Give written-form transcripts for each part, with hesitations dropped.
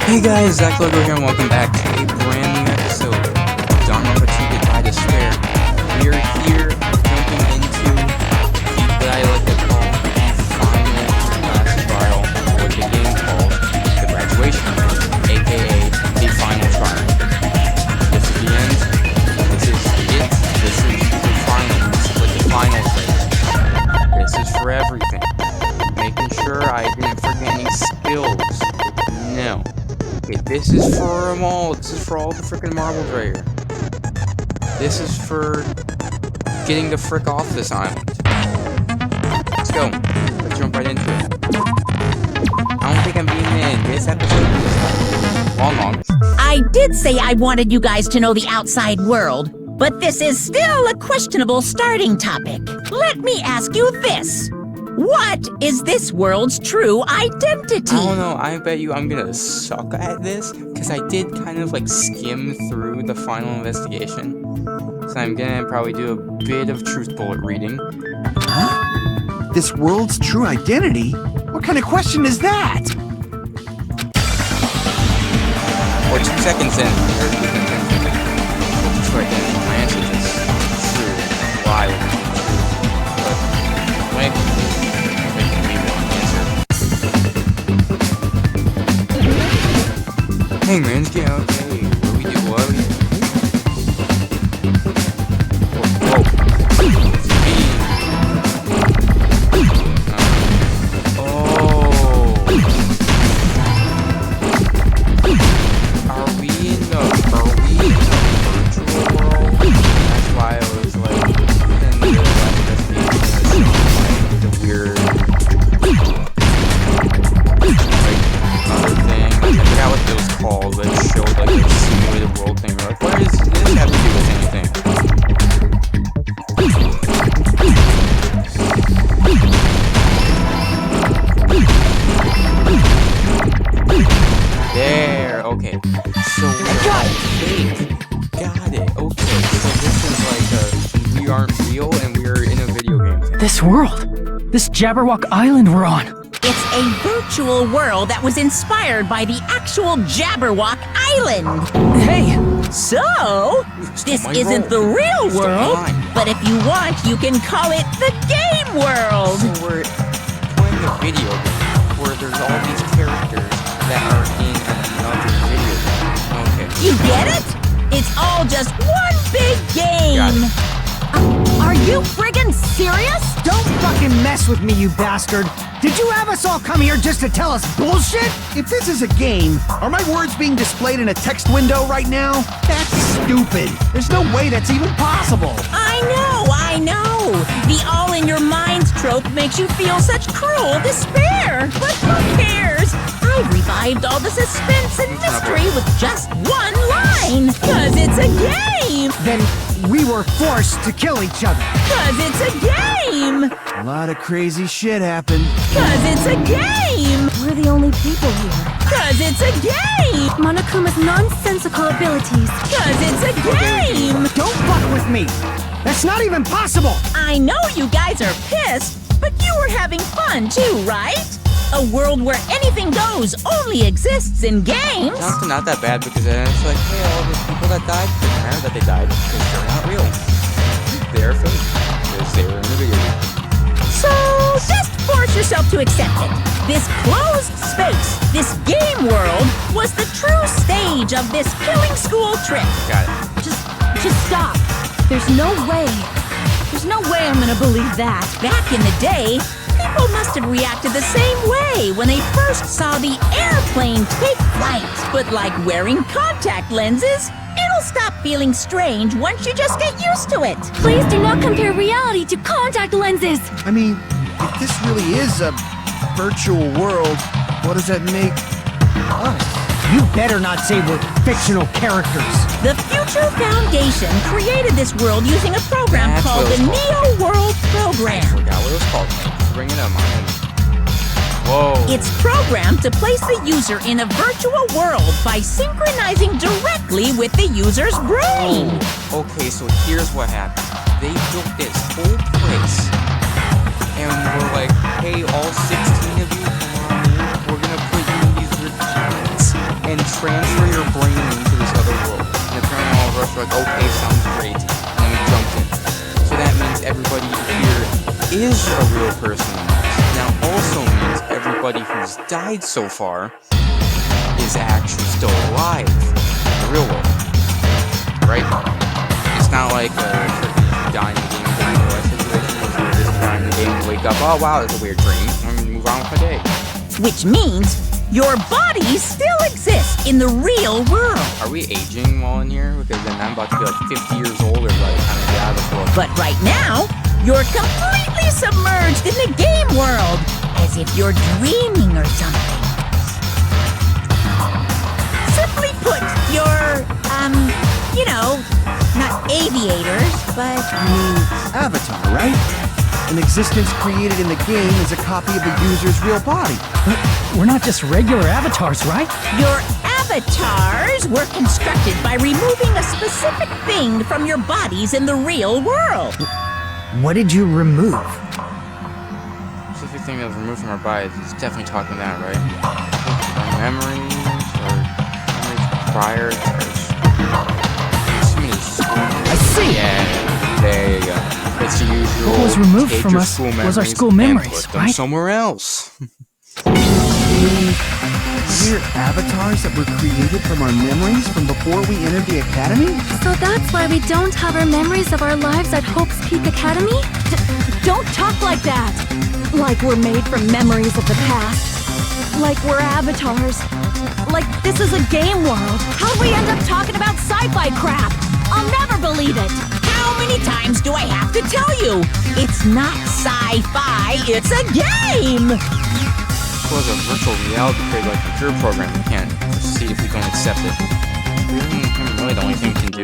Hey guys, Zach Logo here and welcome back to a brand new episode of Danganronpa 2 Goodbye Despair. We are here jumping into what I like to call the final last trial, or the game called the graduation, aka the final trial. This is the end, this is it, this is the final, this is like the final thing. This is for everything. Making sure I didn't forget any skills. No. Okay, this is for them all. This is for all the freaking marbles right here. This is for getting the frick off this island. Let's go. Let's jump right into it. I don't think I'm being in this episode this time. Long. I did say I wanted you guys to know the outside world, but this is still a questionable starting topic. Let me ask you this. What is this world's true identity? I don't know, I bet you I'm gonna suck at this, because I did kind of like skim through the final investigation. So I'm gonna probably do a bit of truth bullet reading. Huh? This world's true identity? What kind of question is that? Or 2 seconds in, just right then, my answer is true, lie, but maybe. Hey man, get out. Hey, what we do? What we do? Are we in the virtual world? That's why I was like, in the weird, other thing. I forgot what those called that showed like a simulated world thing. We're like, what does this have to do with anything? There, okay. So we're all fake. Got it. Okay, so this is like we aren't real and we're in a video game. This world! This Jabberwock Island we're on! It's a virtual world that was inspired by the actual Jabberwock Island. Hey! So, this isn't the real world, but if you want, you can call it the game world. So we're playing a video game where there's all these characters that are in another video game. Okay. You get it? It's all just one big game. Are you friggin' serious? Don't fucking mess with me, you bastard! Did you have us all come here just to tell us bullshit? If this is a game, are my words being displayed in a text window right now? That's stupid. There's no way that's even possible. I know. The all-in-your-minds trope makes you feel such cruel despair. But who cares? I've revived all the suspense and mystery with just one line. 'Cause it's a game. Then we were forced to kill each other. 'Cause it's a game. A lot of crazy shit happened. 'Cause it's a game. We're the only people here. 'Cause it's a game. Monokuma's nonsensical abilities. 'Cause it's a game. Don't fuck with me! That's not even possible! I know you guys are pissed, but you were having fun too, right? A world where anything goes only exists in games. Not that bad because then it's like, hey, all these people that died, it doesn't matter that they died because they're not real. They're fake because they were in the video game. So just force yourself to accept it. This closed space, this game world, was the true stage of this killing school trip. Got it. Just stop. There's no way I'm gonna believe that. Back in the day, people must have reacted the same way when they first saw the airplane take flight. But like wearing contact lenses, it'll stop feeling strange once you just get used to it. Please do not compare reality to contact lenses. I mean, if this really is a virtual world, what does that make us? You better not say we're fictional characters. The Future Foundation created this world using a program That's called the Neo World I Program. forgot what it was called. Bring it up, man. Whoa. It's programmed to place the user in a virtual world by synchronizing directly with the user's brain. Oh, okay, so here's what happened. They built this whole place, and we're like, hey, all 16 of you, come on in. We're gonna put you in these weird pods, and transfer your brain into this other world. And apparently all of us were like, okay, sounds great. And then we jumped in. So that means everybody here is a real person in this. Now also means everybody who's died so far is actually still alive in the real world. Right? It's not like dying in the game, dying in the life situation, where you're just dying in the game, wake up, oh wow, that's a weird dream, I'm gonna move on with my day. Which means your body still exists in the real world. Are we aging while in here? Because then I'm about to be like 50 years older by the time I get out of this world. But right now, you're completely submerged in the game world, as if you're dreaming or something. Simply put, you're, you know, not aviators, but... Avatar, right? An existence created in the game is a copy of the user's real body. But we're not just regular avatars, right? Your avatars were constructed by removing a specific thing from your bodies in the real world. What did you remove? Specific thing that was removed from our bodies is definitely talking that, right? Our memories, or memories prior to I see. Yeah, there you go. It's the usual. What was removed from us was our school memories, and put them right? somewhere else. We're avatars that were created from our memories from before we entered the academy? So that's why we don't have our memories of our lives at Hope's Peak Academy? Don't talk like that! Like we're made from memories of the past. Like we're avatars. Like this is a game world. How'd we end up talking about sci-fi crap? I'll never believe it! How many times do I have to tell you? It's not sci-fi, it's a game! It was a virtual reality created like a computer program. We can't proceed if we don't accept it. Really the only thing we can do.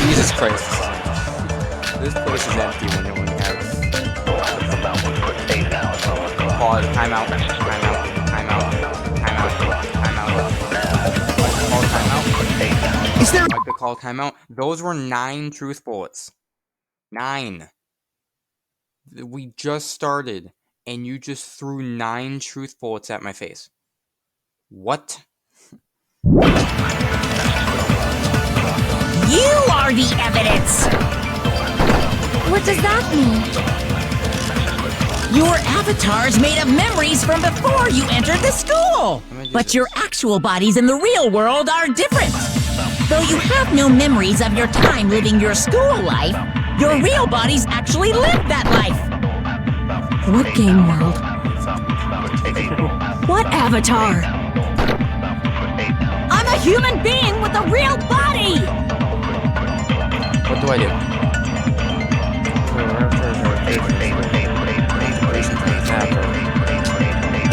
Jesus Christ. This place is empty when we have... Pause, time out, time out, time out, time out, time out. Call timeout. Is there... Like to call timeout. Those were 9 truth bullets. 9. We just started, and you just threw 9 truth bullets at my face. What? You are the evidence! What does that mean? Your avatar's made of memories from before you entered the school! But your actual bodies in the real world are different. Though you have no memories of your time living your school life, your real bodies actually lived that life. What game world? What avatar? I'm a human being with a real body! What do I do?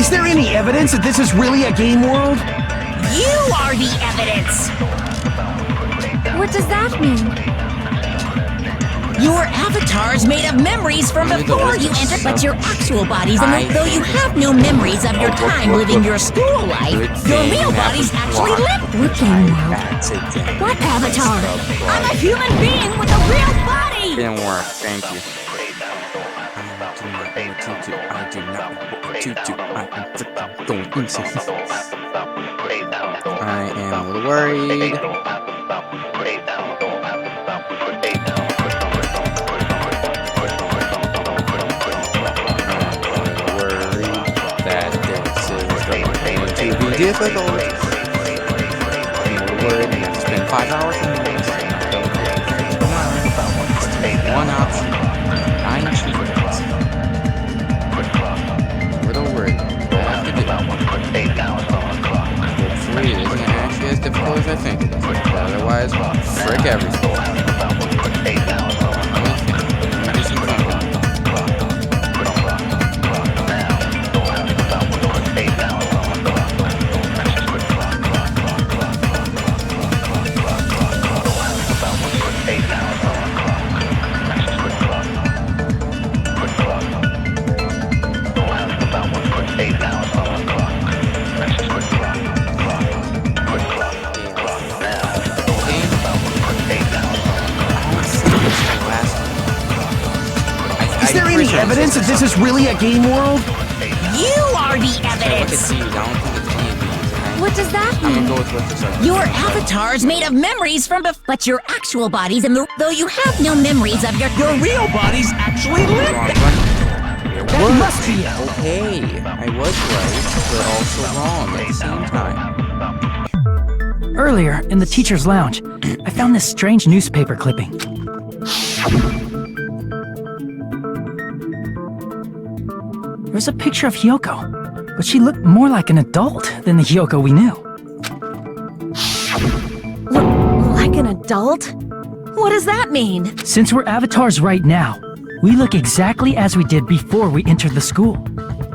Is there any evidence that this is really a game world? You are the evidence! What does that mean? Your avatar's made of memories from before you entered, but your actual bodies, though you have no memories of your time living your school life, your real bodies actually live. What game world? What avatar? I'm a human being with a real body! Didn't work, thank you. I do not want to. I'm going insane. I am a little worried. That this is going to be difficult. I'm a little worried. I have to spend 5 hours on this. One option. 9 cheat. Hopefully it isn't actually as difficult as I think it is. Otherwise, frick everything. Let me do some fun. Is there any evidence that this is really a game world? You are the Look at evidence! these. I don't think it's What does that I'm mean? gonna go with what this is. Your avatar's made of memories from but your actual bodies and though you have no memories of your real bodies actually live. Wrong one. It That worked. must be it. Okay, I was right, but also wrong at the same time. Earlier, in the teacher's lounge, I found this strange newspaper clipping. There was a picture of Hyoko, but she looked more like an adult than the Hyoko we knew. Like an adult? What does that mean? Since we're avatars right now, we look exactly as we did before we entered the school.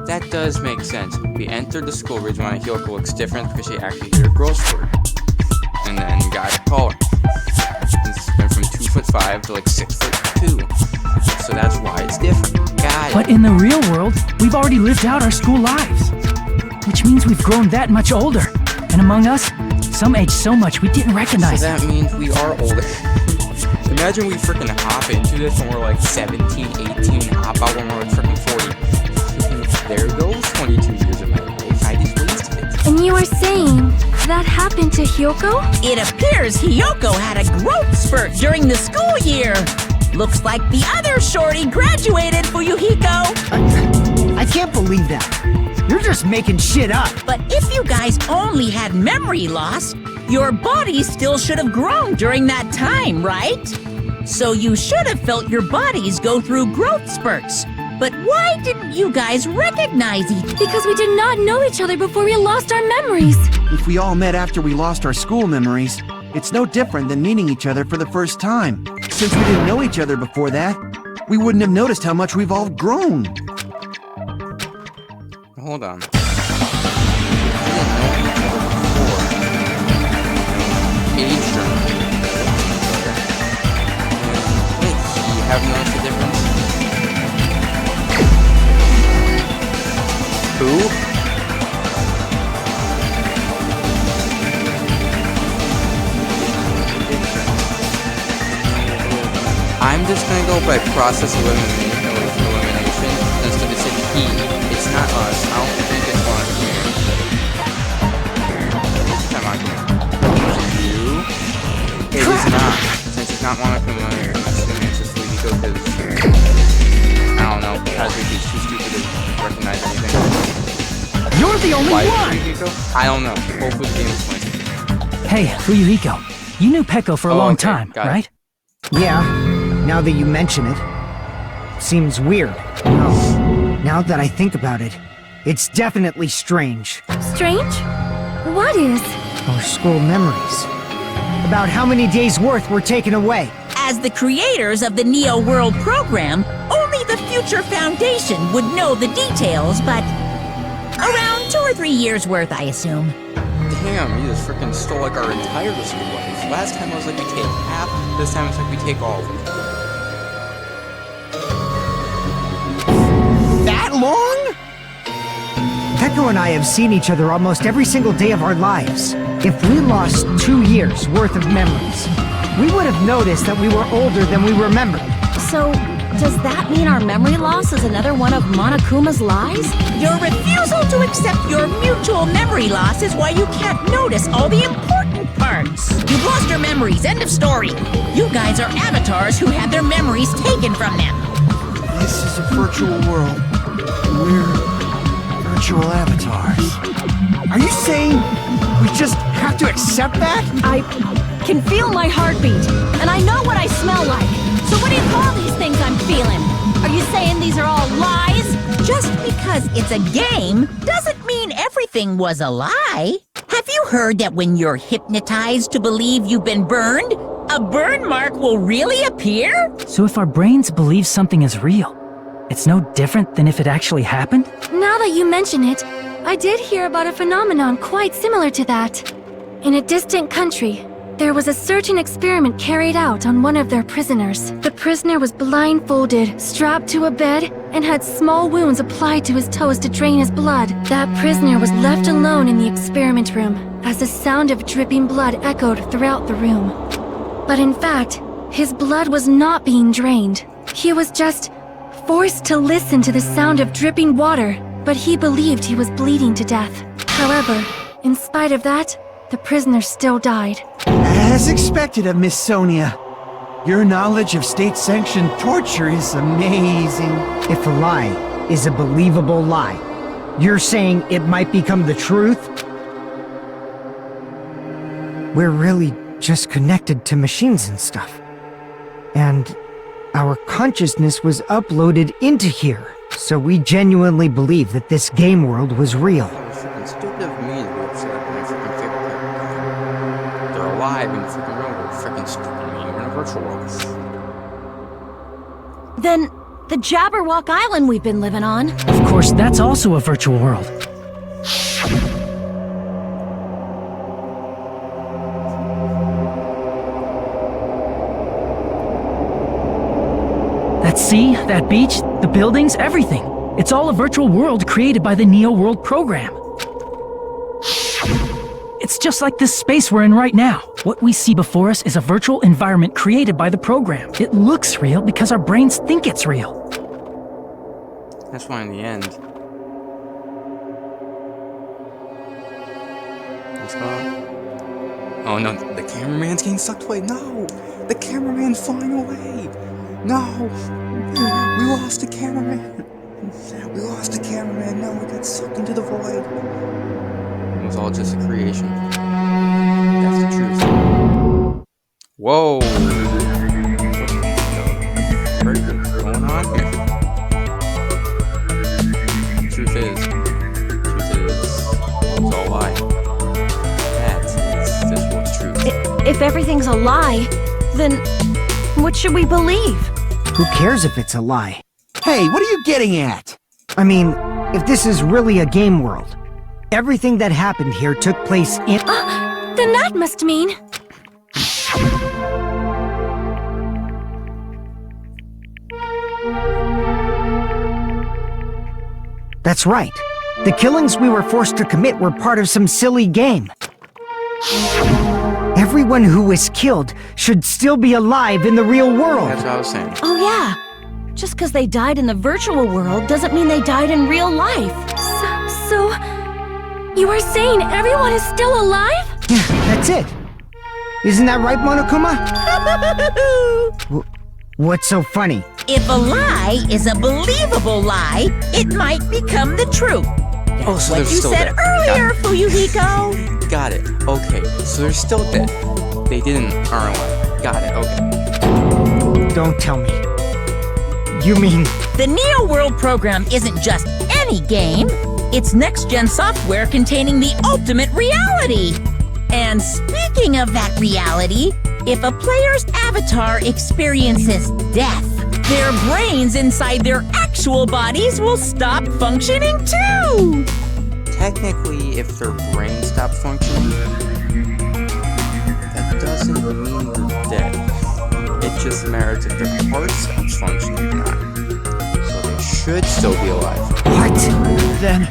That does make sense. We entered the school reason why Hyoko looks different because she actually did a growth spurt. And then got taller. It's been from 2'5" to like 6'2". So that's why it's different. Got it. But in the real world, we've already lived out our school lives. Which means we've grown that much older. And among us, some age so much we didn't recognize So it. that means we are older. Imagine we freaking hop into this when we're like 17, 18, hop out when we're like freaking 40. There goes 22 years of my life. I just wasted it. And you were saying that happened to Hyoko? It appears Hyoko had a growth spurt during the school year. Looks like the other shorty graduated, Fuyuhiko. I can't believe that. You're just making shit up. But if you guys only had memory loss, your bodies still should have grown during that time, right? So you should have felt your bodies go through growth spurts. But why didn't you guys recognize each other? Because we did not know each other before we lost our memories. If we all met after we lost our school memories, it's no different than meeting each other for the first time. Since we didn't know each other before that, we wouldn't have noticed how much we've all grown. Hold on. We didn't know each other before. Age journey. Wait, you have noticed the difference? Who? I'm just gonna go by process of elimination. Instead of saying he, it's not us. I don't think it's one here. Come on, you. It is not. Since it's not one of them, I'm assuming it's just Fuyuhiko because I don't know. Because he's too stupid to recognize anything. You're the only Why one! Fuyuhiko? I don't know. Hopefully the game explains it. Hey, Fuyuhiko, you knew Peko for a long Okay, time, got it. right? Yeah, now that you mention it. Seems weird. No, now that I think about it, it's definitely strange. Strange? What is? Our school memories. About how many days' worth were taken away. As the creators of the Neo World program, only the Future Foundation would know the details, but around 2 or 3 years worth, I assume. Damn, you just freaking stole like our entire school life. Last time I was like we take half, this time it's like we take all of it. That long? Peko and I have seen each other almost every single day of our lives. If we lost 2 years worth of memories, we would have noticed that we were older than we remembered. So, does that mean our memory loss is another one of Monokuma's lies? Your refusal to accept your mutual memory loss is why you can't notice all the important parts. You've lost your memories, end of story. You guys are avatars who had their memories taken from them. This is a virtual world. We're virtual avatars. Are you saying we just have to accept that? I can feel my heartbeat, and I know what I smell like. So what do you call these things I'm feeling? Are you saying these are all lies? Just because it's a game doesn't mean everything was a lie. Have you heard that when you're hypnotized to believe you've been burned, a burn mark will really appear? So if our brains believe something is real, it's no different than if it actually happened? Now that you mention it, I did hear about a phenomenon quite similar to that. In a distant country, there was a certain experiment carried out on one of their prisoners. The prisoner was blindfolded, strapped to a bed, and had small wounds applied to his toes to drain his blood. That prisoner was left alone in the experiment room, as the sound of dripping blood echoed throughout the room. But in fact, his blood was not being drained. He was just forced to listen to the sound of dripping water, but he believed he was bleeding to death. However, In spite of that, the prisoner still died. As expected of Miss Sonia. Your knowledge of state-sanctioned torture is amazing. If a lie is a believable lie, you're saying it might become the truth? We're really just connected to machines and stuff. And our consciousness was uploaded into here. So we genuinely believe that this game world was real. It's freaking stupid of me to be upset at my freaking favorite character. They're alive in the freaking real world. Freaking stupid of me. We're in a virtual world. Then, the Jabberwock Island we've been living on. Of course, that's also a virtual world. That sea, that beach, the buildings, everything. It's all a virtual world created by the Neo World program. It's just like this space we're in right now. What we see before us is a virtual environment created by the program. It looks real because our brains think it's real. That's why in the end. What's going on? Oh no, the cameraman's getting sucked away. No! The cameraman's flying away! No! We lost the cameraman! We lost the cameraman! No, we got sucked into the void! It was all just a creation. That's the truth. Whoa! What's going on here? Truth is, it's all a lie. That is this world's truth. If everything's a lie, then what should we believe? Who cares if it's a lie? Hey, what are you getting at? I mean, if this is really a game world, everything that happened here took place in... Then that must mean... That's right. The killings we were forced to commit were part of some silly game. Everyone who was killed should still be alive in the real world. That's what I was saying. Oh yeah. Just because they died in the virtual world doesn't mean they died in real life. So... You are saying everyone is still alive? Yeah, that's it. Isn't that right, Monokuma? What's so funny? If a lie is a believable lie, it might become the truth. Oh, so What they're you still said dead. earlier, Fuyuhiko. Got it. Okay, so they're still dead. They didn't earn one. Got it. Okay. Don't tell me. You mean... The Neo World program isn't just any game. It's next-gen software containing the ultimate reality. And speaking of that reality, if a player's avatar experiences death, their brains inside their actual bodies will stop functioning too! Technically, if their brain stopped functioning, that doesn't mean they're dead. It just matters if their heart stops functioning or not. So they should still be alive. What? Then,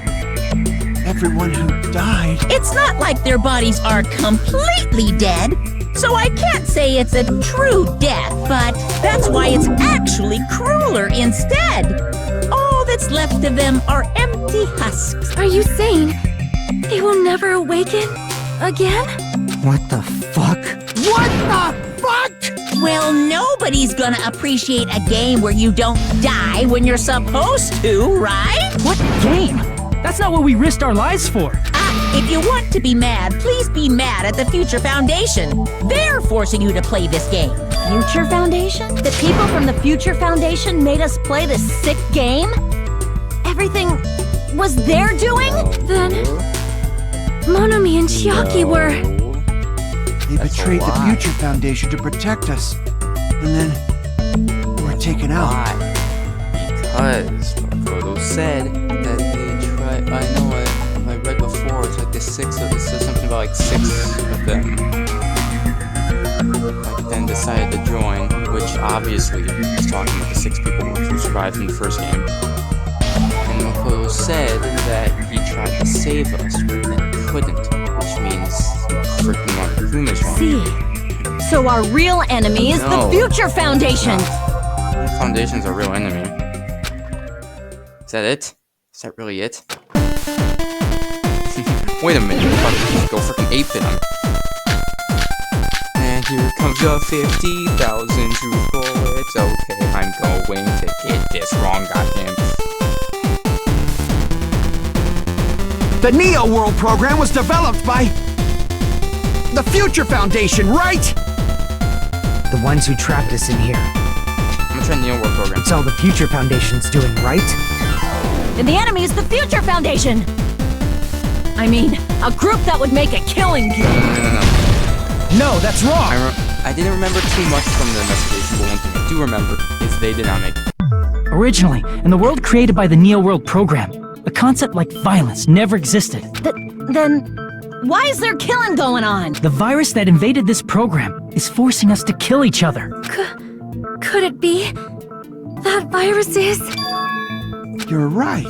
everyone who died... It's not like their bodies are completely dead, so I can't say it's a true death, but that's why it's actually crueler instead. All that's left of them are empty husks. Are you saying they will never awaken again? What the fuck? What the fuck? Well, nobody's gonna appreciate a game where you don't die when you're supposed to, right? What game? That's not what we risked our lives for. If you want to be mad, please be mad at the Future Foundation. They're forcing you to play this game. Future Foundation? The people from the Future Foundation made us play this sick game? Everything was their doing? Then... Monomi and Chiaki were... They betrayed the Future Foundation to protect us. And then... were taken out. Why? Because Proto said that they tried. I know I read before. It's like the six of. It says something about like 6 of them. Like then decided to join, which obviously is talking about the 6 people who survived in the first game. And Makoto said that he tried to save us, but then couldn't, which means freaking Monokuma's wrong. See. So our real enemy is the Future Foundation. The Foundation's a real enemy. Is that it? Is that really it? Wait a minute, I'm about to just go freaking 8-bit on. And here comes the 50,000 true bullets. Okay, I'm going to get this wrong, goddamn. The Neo World program was developed by the Future Foundation, right? The ones who trapped us in here. I'm gonna try the Neo World program. It's all the Future Foundation's doing, right? And the enemy is the Future Foundation! I mean, a group that would make a killing game. No. No, that's wrong! I didn't remember too much from the investigation, but one thing I do remember is they did not make. Originally, in the world created by the Neo World program, a concept like violence never existed. Then, why is there killing going on? The virus that invaded this program is forcing us to kill each other. Could it be that virus is? You're right.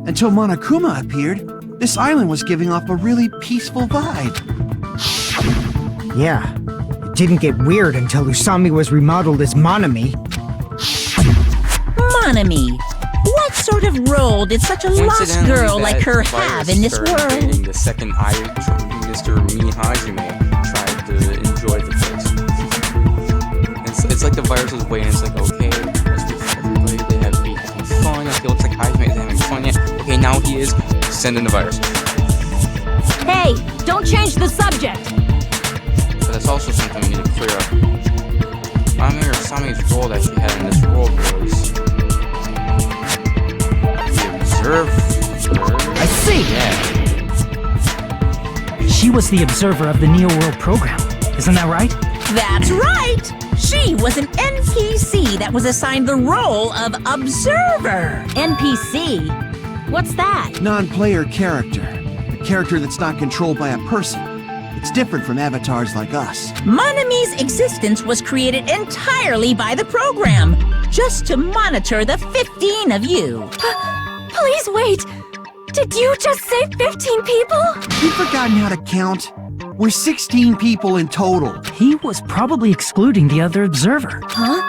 Until Monokuma appeared, this island was giving off a really peaceful vibe. Yeah. It didn't get weird until Usami was remodeled as Monami. Monami. What sort of role did such a lost Coincidentally, girl that like her virus have in this started world? invading the second Mr. Mihajime tried to enjoy the place. It's like the virus's way, and it's like, okay, let's do everybody, they have to be having fun. Okay, looks like Hajime isn't having fun yet. Okay, now he is. Send in the virus. Hey, don't change the subject! But that's also something we need to clear up. Ami or Sami's role that she had in this world was the observer. I see! Yeah. She was the observer of the Neo World program. Isn't that right? That's right! She was an NPC that was assigned the role of observer. NPC? What's that? Non-player character. A character that's not controlled by a person. It's different from avatars like us. Monami's existence was created entirely by the program, just to monitor the 15 of you. Please wait! Did you just say 15 people? You've forgotten how to count? We're 16 people in total. He was probably excluding the other observer. Huh?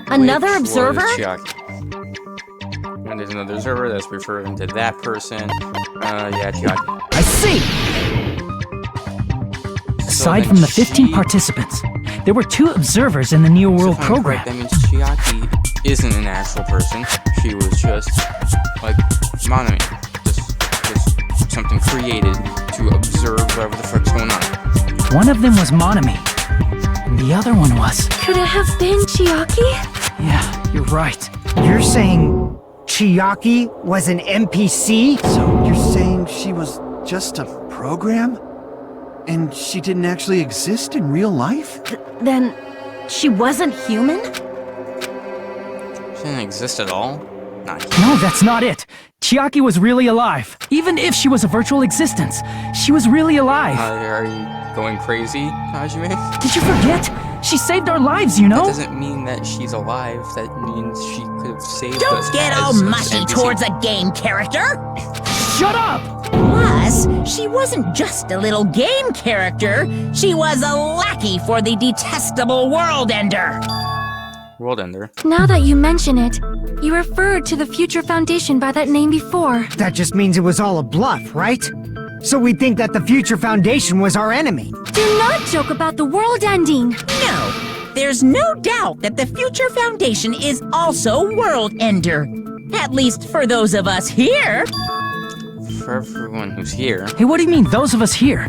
Another Which observer? was Chiaki. And there's another observer that's referring to that person. Yeah, Chiaki. I see! Aside then from the 15 she- participants, there were 2 observers in the Neo World If I'm program. correct, that means Chiaki isn't an actual person. She was just like Monami. Just something created to observe whatever the frick's going on. One of them was Monami, and the other one was... Could it have been Chiaki? Yeah, you're right. You're saying Chiaki was an NPC? So you're saying she was just a program? And she didn't actually exist in real life? Then, she wasn't human? She didn't exist at all. Not No, that's not it. Chiaki was really alive. Even if she was a virtual existence, she was really alive. Are you going crazy, Hajime? Did you forget? She saved our lives, you That know? doesn't mean that she's alive. That means she could have saved us. Don't get as all an mushy NPC. towards a game character. Shut up! Plus, she wasn't just a little game character. She was a lackey for the detestable World Ender. World Ender. Now that you mention it, you referred to the Future Foundation by that name before. That just means it was all a bluff, right? So we think that the Future Foundation was our enemy. Do not joke about the world ending! No, there's no doubt that the Future Foundation is also World Ender. At least for those of us here. For everyone who's here. Hey, what do you mean, those of us here?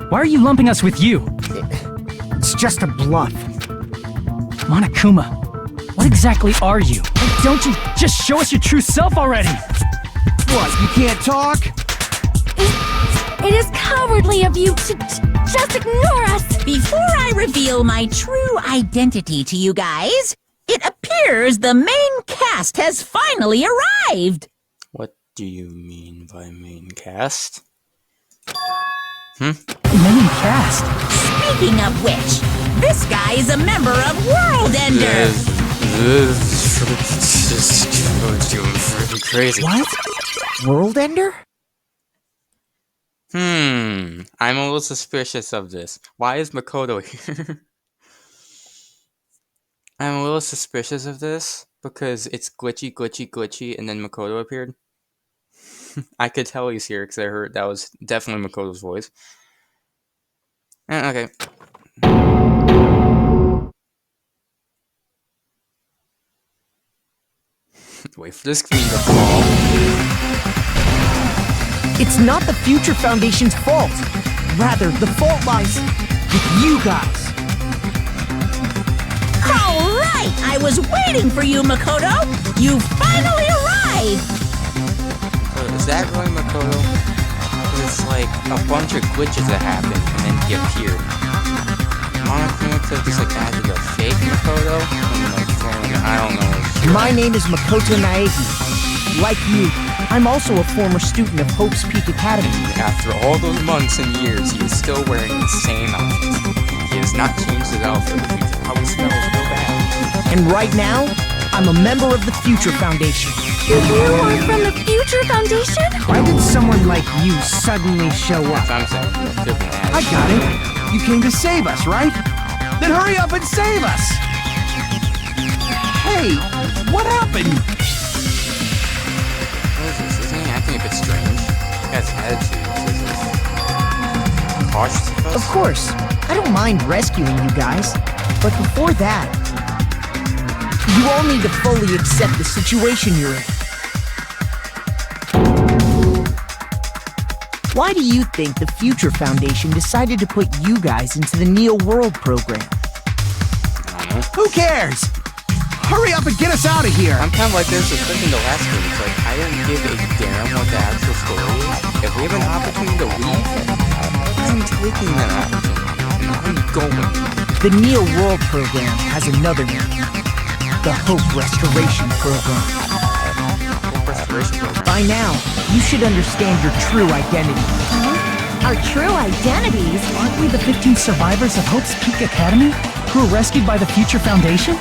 Why are you lumping us with you? It's just a bluff. Monokuma, what exactly are you? Why don't you just show us your true self already? What, you can't talk? It is cowardly of you to just ignore us! Before I reveal my true identity to you guys, it appears the main cast has finally arrived. What do you mean by main cast? Main cast? Speaking of which, this guy is a member of World Ender. This is doing freaking crazy. What? World Ender? I'm a little suspicious of this. Why is Makoto here? I'm a little suspicious of this because it's glitchy, and then Makoto appeared. I could tell he's here because I heard that was definitely Makoto's voice. Okay. Wait for the screen to fall. It's not the Future Foundation's fault. Rather, the fault lies with you guys. All right, I was waiting for you, Makoto. You finally arrived. Is that really Makoto? 'Cause it's like a bunch of glitches that happened and then he appeared. Monokuma could have just like added a fake Makoto and like throwing, I don't know. My name is Makoto Naegi. Like you, I'm also a former student of Hope's Peak Academy. After all those months and years, he is still wearing the same outfit. He has not changed his outfit, which means it probably smells real bad. And right now, I'm a member of the Future Foundation. You are from the Future Foundation? Why did someone like you suddenly show up? That's what I'm saying. It could be an I got it. You came to save us, right? Then hurry up and save us! Hey, what happened? What is this? Isn't he acting a bit strange? He has attitudes. Is this cautious of us? Of course, I don't mind rescuing you guys. But before that, you all need to fully accept the situation you're in. Why do you think the Future Foundation decided to put you guys into the Neo World program? I don't know. Who cares? Hurry up and get us out of here! I'm kind of like this, especially in the last game. It's like, I don't give a damn what the actual story is. If we have an opportunity to leave, I'm taking that opportunity. And I'm going. The Neo World program has another name. The Hope Restoration Program. Restoration program. By now, you should understand your true identity. Our true identities? Aren't we the 15 survivors of Hope's Peak Academy who were rescued by the Future Foundation?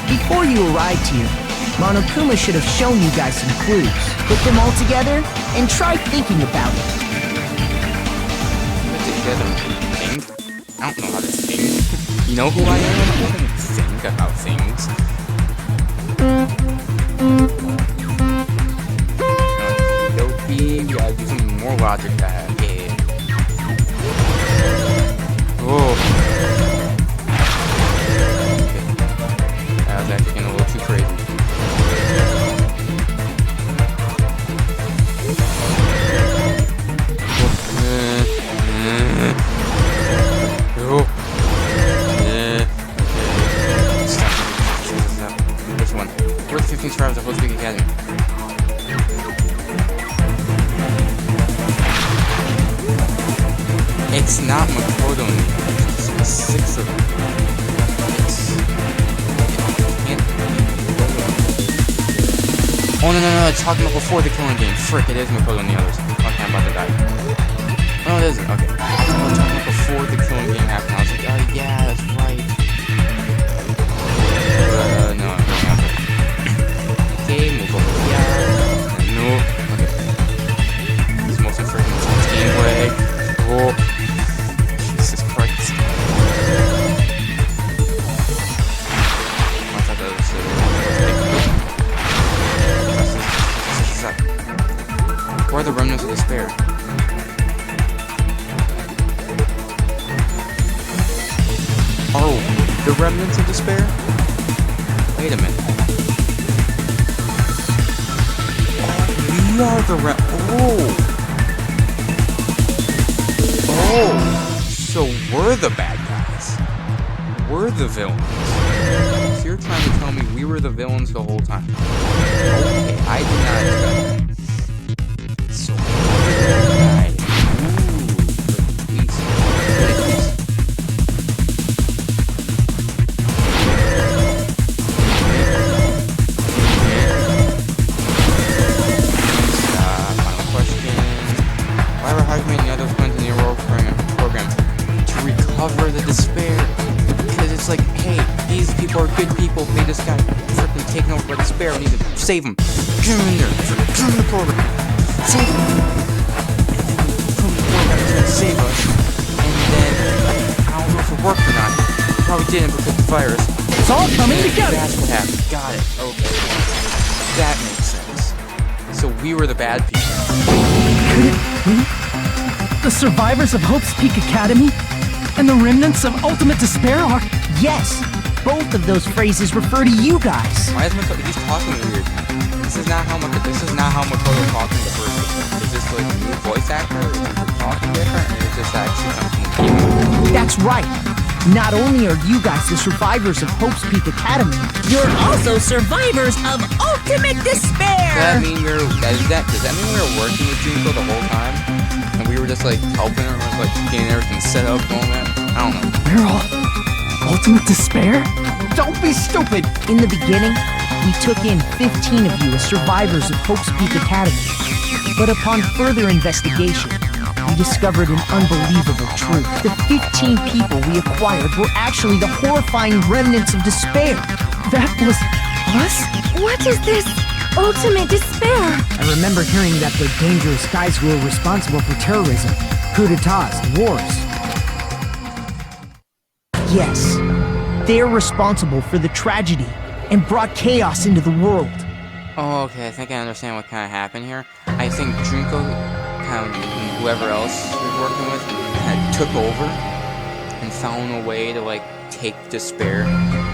Before you arrived here, Monokuma should have shown you guys some clues. Put them all together and try thinking about it. Put together and think. I don't know how to think. You know who I am? I can think about things. We gotta do some more logic that. Yeah. Oh. Okay. That was actually getting a little too crazy. Oh. Stop. Which one? We're the 15 survivors of Hope's Peak Academy. It's not Makoto anymore. It's 6 of them. Oh no, it's talking about before the killing game. Frick, it is Makoto and the others. Okay, I'm about to die. Oh, it isn't. Okay. I'm talking about before the killing game happened. I was like, oh yeah, that's right. No. Okay, move over here. No. Okay. It's mostly freaking intense gameplay. Oh. Jesus Christ. I thought that was where are the remnants of despair? Oh, the remnants of despair? Wait a minute. We are the Oh, so we're the bad guys. We're the villains. So you're trying to tell me we were the villains the whole time. Okay, I did not expect that. So we're the bad guys. Final question. Why were Hajime and the others went to the Aurora program? To recover the despair. Because it's like, hey, these people are good people. They just got freaking taken over by despair. We need to save them. Get them in there. Get them in the program. Save them. And then we put them in the program to save us. And then, I don't know if it worked or not. It probably didn't because of the virus. It's all coming together. That's what happened. Got it. Okay. That makes sense. So we were the bad people. Could it be the survivors of Hope's Peak Academy and the remnants of Ultimate Despair are... Yes, both of those phrases refer to you guys. Why is Makoto? He's talking weird. This is not how Makoto talking the first time. Is this like a new voice actor? Is he talking different? Or is this actually something new? That's right. Not only are you guys the survivors of Hope's Peak Academy, You're also survivors of Ultimate Despair! Does that mean we were working with Junko the whole time? And we were just like helping her with like getting everything set up and all that? I don't know. We're all Ultimate Despair? Don't be stupid! in the beginning, we took in 15 of you as survivors of Hope's Peak Academy. But upon further investigation, we discovered an unbelievable truth. The 15 people we acquired were actually the horrifying remnants of despair. That was us? What is this ultimate despair? I remember hearing that they're dangerous guys who are responsible for terrorism, coups d'etats, and wars. Yes, they're responsible for the tragedy and brought chaos into the world. Oh, okay. I think I understand what kind of happened here. I think Junko and whoever else we were working with kind of took over and found a way to like take despair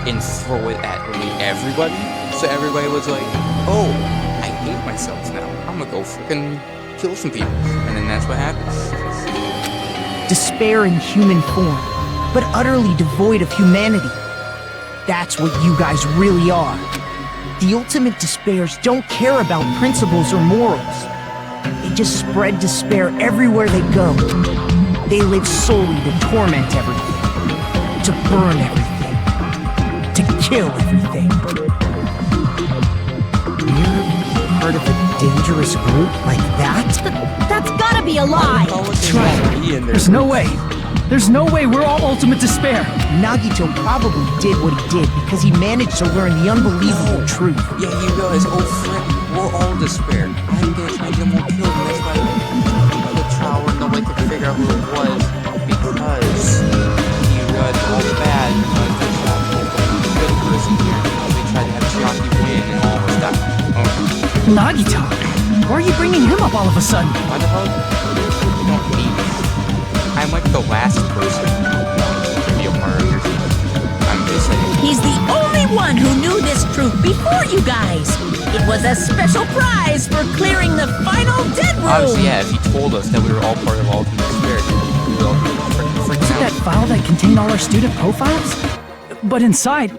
and throw it at everybody. So everybody was like, "Oh, I hate myself now. I'm gonna go freaking kill some people," and then that's what happens. Despair in human form, but utterly devoid of humanity. That's what you guys really are. The ultimate despairs don't care about principles or morals. They just spread despair everywhere they go. They live solely to torment everything, to burn everything, to kill everything. You're part of a dangerous group like that? That's gotta be a lie! That's right. There's no way. There's no way we're all Ultimate Despair. Nagito probably did what he did because he managed to learn the unbelievable truth. Yeah, he realized, oh frick, we're all despair. I'm gonna try to get more killed, and that's why the tower and nobody could figure out who it was because he realized all the bad because they shot the good person here. They tried to have Chiaki win and all of us died. Oh. Nagito? Why are you bringing him up all of a sudden? Why the hell? You don't need me. I'm like the last person to be a part of your team. I'm just saying. He's the only one who knew this truth before you guys. It was a special prize for clearing the final dead room. Obviously, yeah, if he told us that we were all part of Ultimate Despair, we would all freaking freak Was it out. that file that contained all our student profiles? But inside,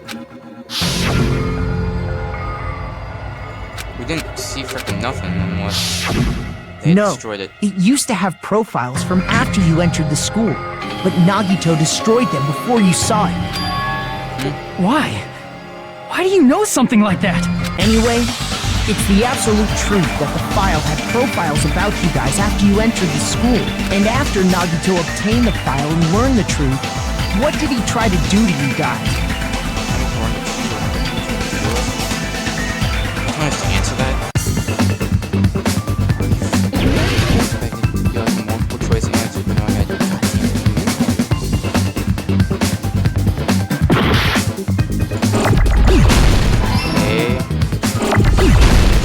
We didn't see freaking nothing unless they No, destroyed it. it used to have profiles from after you entered the school, but Nagito destroyed them before you saw it. why? Why do you know something like that? Anyway, it's the absolute truth that the file had profiles about you guys after you entered the school. And after Nagito obtained the file and learned the truth, what did he try to do to you guys? I want to answer that. You have a multiple choice answer, but no, I got Okay.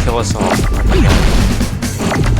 Kill us all. Okay, got it.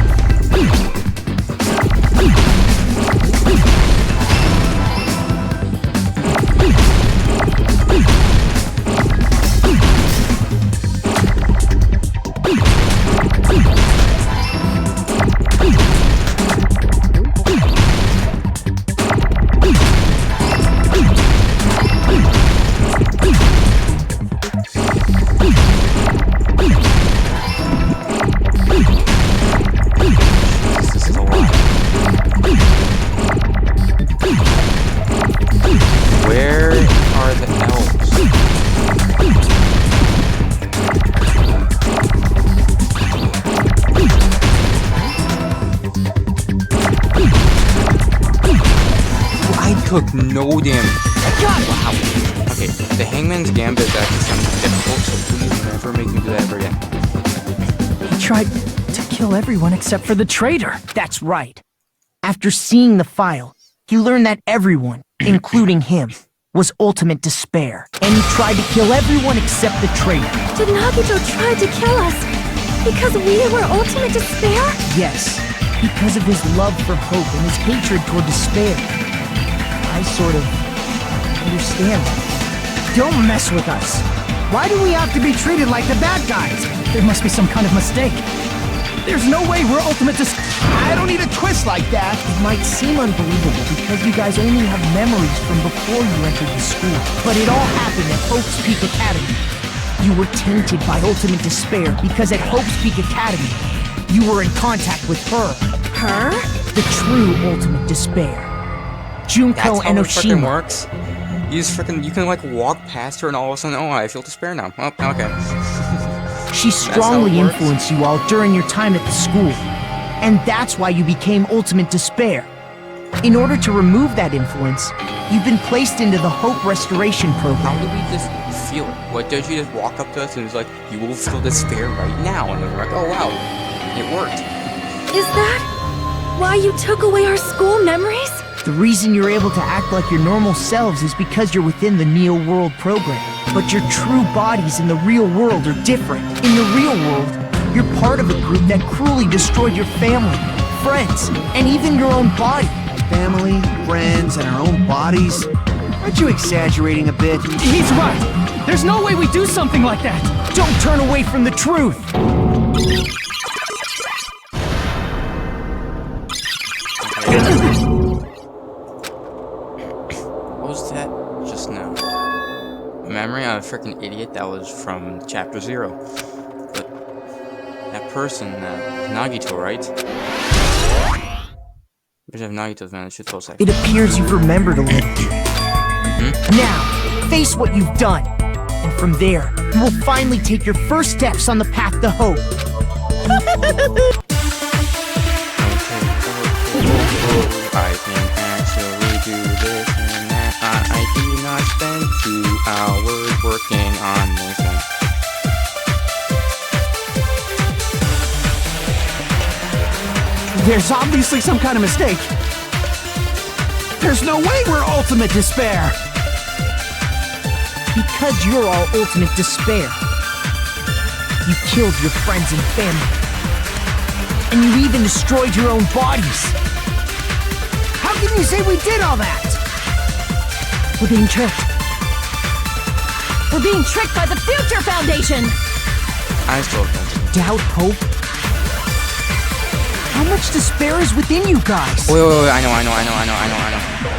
This is a lot. Where are the elves? I took no damage. Wow. Okay, the Hangman's Gambit is actually something difficult, so please never make me do that ever again. He tried to kill everyone except for the traitor. That's right. After seeing the file, he learned that everyone, including him, was ultimate despair. And he tried to kill everyone except the traitor. Did Nagito try to kill us? Because we were ultimate despair? Yes, because of his love for hope and his hatred toward despair. I sort of understand that. Don't mess with us. Why do we have to be treated like the bad guys? There must be some kind of mistake. There's no way we're ultimate I don't need a twist like that. It might seem unbelievable because you guys only have memories from before you entered the school. But it all happened at Hope's Peak Academy. You were tainted by ultimate despair because at Hope's Peak Academy, you were in contact with her. Her? The true ultimate despair. Junko That's and how it freaking Oshima. works. You can like walk past her and all of a sudden, oh, I feel despair now. Oh, okay. She strongly influenced you all during your time at the school. And that's why you became ultimate despair. In order to remove that influence, you've been placed into the Hope Restoration How Program. do we just feel it? What, did she just walk up to us and was like, you will feel despair right now? And then we're like, oh wow, it worked. Is that why you took away our school memories? The reason you're able to act like your normal selves is because you're within the Neo World program. But your true bodies in the real world are different. In the real world, you're part of a group that cruelly destroyed your family, friends, and even your own body. Family, friends, and our own bodies. Aren't you exaggerating a bit? He's right. There's no way we do something like that. Don't turn away from the truth. What was that just now? Memory of a freaking idiot that was from Chapter 0. But that person, Nagito, right? We should have Nagito's man, it should feel safe. It appears you've remembered a little. Now, face what you've done. And from there, you will finally take your first steps on the path to hope. I can actually do this and that. I do not spend 2 hours working on this one. There's obviously some kind of mistake. There's no way we're ultimate despair. Because you're all ultimate despair. You killed your friends and family. And you even destroyed your own bodies. How can you say we did all that? We're being tricked. We're being tricked by the Future Foundation! I still don't. Doubt hope? How much despair is within you guys? Wait, I know.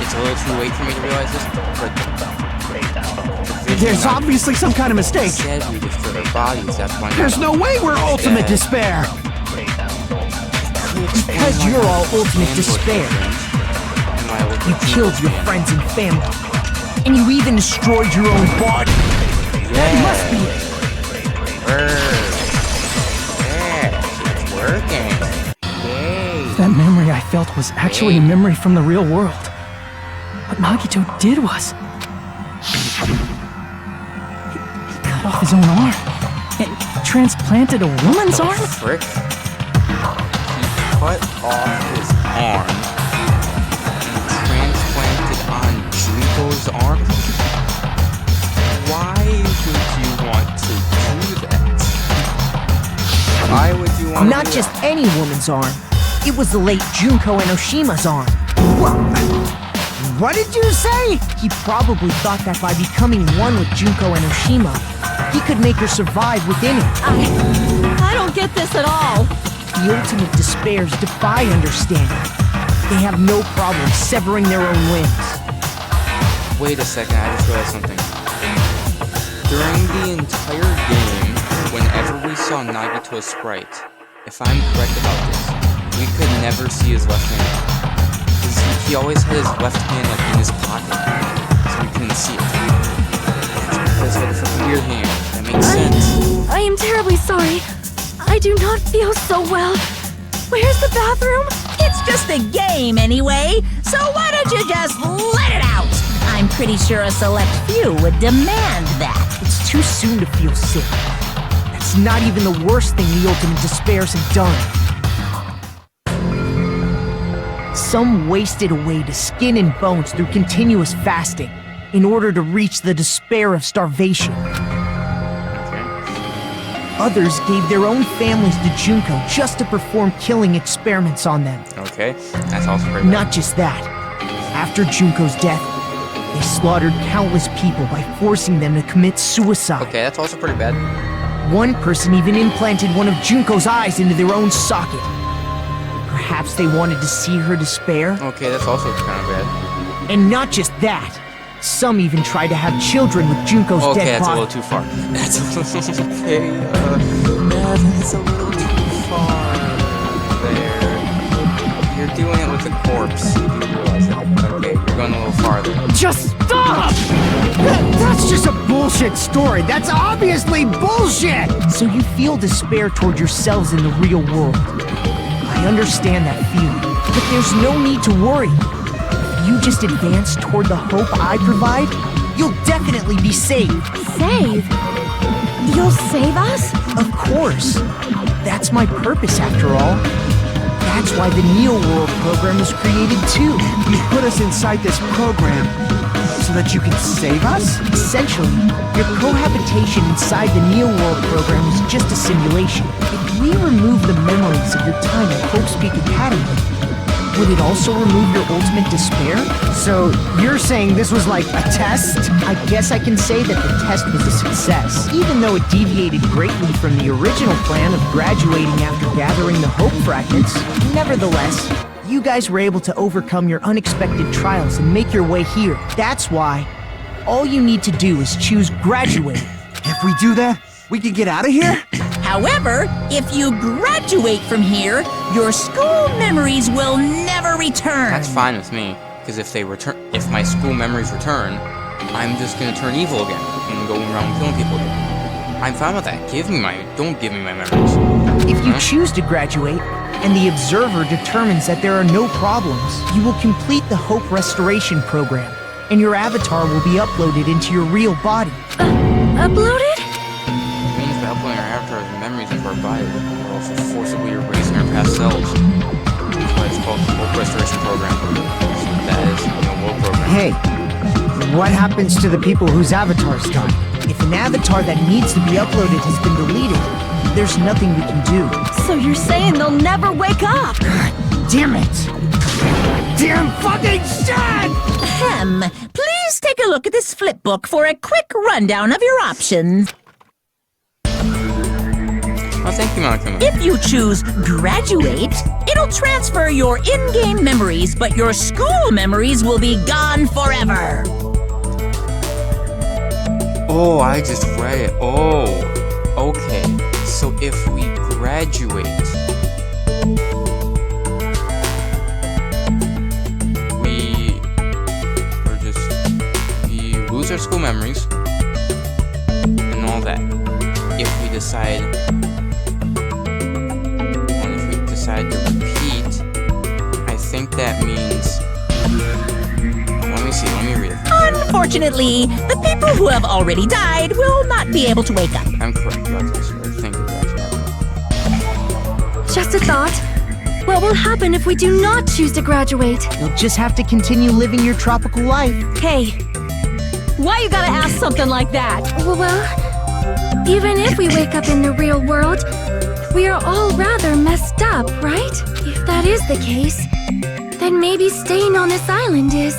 It's a little too late for me to realize this, but There's obviously some kind of mistake. said we destroyed our bodies, that's why. There's no way we're ultimate despair. Because you're all ultimate despair. You killed your friends and family. And you even destroyed your own body. That must be it. It's working. Yay. That memory I felt was actually a memory from the real world. What Nagito did was... He cut off his own arm and transplanted a woman's arm? Frick. He cut off his arm and transplanted on Junko's arm? Why would you want to do that? Why would you want Not to do just that? any woman's arm. It was the late Junko and Oshima's arm. What did you say? He probably thought that by becoming one with Junko and Oshima, he could make her survive within him. I don't get this at all. The ultimate despairs defy understanding. They have no problem severing their own limbs. Wait a second, I just realized something. During the entire game, whenever we saw Nagito's sprite, if I'm correct about this, we could never see his left hand. Because he always had his left hand like in his pocket, so we couldn't see it. Because he had a fucking weird hand. That makes sense. I am terribly sorry. I do not feel so well. Where's the bathroom? It's just a game anyway, so why don't you just let it out? I'm pretty sure a select few would demand that. It's too soon to feel sick. That's not even the worst thing the ultimate despairs have done. Some wasted away to skin and bones through continuous fasting in order to reach the despair of starvation. Others gave their own families to Junko just to perform killing experiments on them. Okay, that's also pretty bad. Not just that. After Junko's death, they slaughtered countless people by forcing them to commit suicide. Okay, that's also pretty bad. One person even implanted one of Junko's eyes into their own socket. Perhaps they wanted to see her despair? Okay, that's also kind of bad. And not just that. Some even tried to have children with Junko's Okay, dead that's a body. little too far. That's a little... Okay, that's a little too far there. You're doing it with a corpse. You do realize that. Okay, you're going a little farther. Just stop! That's just a bullshit story. That's obviously bullshit! So you feel despair toward yourselves in the real world. I understand that feeling, but there's no need to worry. If you just advance toward the hope I provide, you'll definitely be saved. Save? You'll save us? Of course. That's my purpose after all. That's why the Neo World program was created too. You put us inside this program so that you can save us? Essentially, your cohabitation inside the Neo World program was just a simulation. If we remove the memories of your time at Hope's Peak Academy, would it also remove your ultimate despair? So, you're saying this was like a test? I guess I can say that the test was a success, even though it deviated greatly from the original plan of graduating after gathering the Hope fragments. Nevertheless, you guys were able to overcome your unexpected trials and make your way here. That's why all you need to do is choose graduate. If we do that, we can get out of here? However, if you graduate from here, your school memories will never return. That's fine with me, because if my school memories return, I'm just gonna turn evil again and go around killing people again. I'm fine with that. Don't give me my memories. If you choose to graduate, and the observer determines that there are no problems, you will complete the Hope Restoration Program, and your avatar will be uploaded into your real body. Uploaded? It means by uploading our avatars and memories into our body, we're also forcibly erasing our past selves. That's why it's called the Hope Restoration Program. So that is the World Program. Hey, what happens to the people whose avatars died? If an avatar that needs to be uploaded has been deleted, there's nothing we can do. So you're saying they'll never wake up? Damn it! Damn fucking shit! Ahem. Please take a look at this flip book for a quick rundown of your options. Oh, thank you, Monica. If you choose graduate, it'll transfer your in-game memories, but your school memories will be gone forever. Oh, I just read it. Oh, okay. So if we graduate, we lose our school memories and all that. If we decide to repeat, I think that means. Let me read it. Unfortunately, the people who have already died will not be able to wake up. I'm correct. Thank you, Just a thought. What will happen if we do not choose to graduate? You'll just have to continue living your tropical life. Hey, why you gotta ask something like that? Well, even if we wake up in the real world, we are all rather messed up, right? If that is the case, then maybe staying on this island is...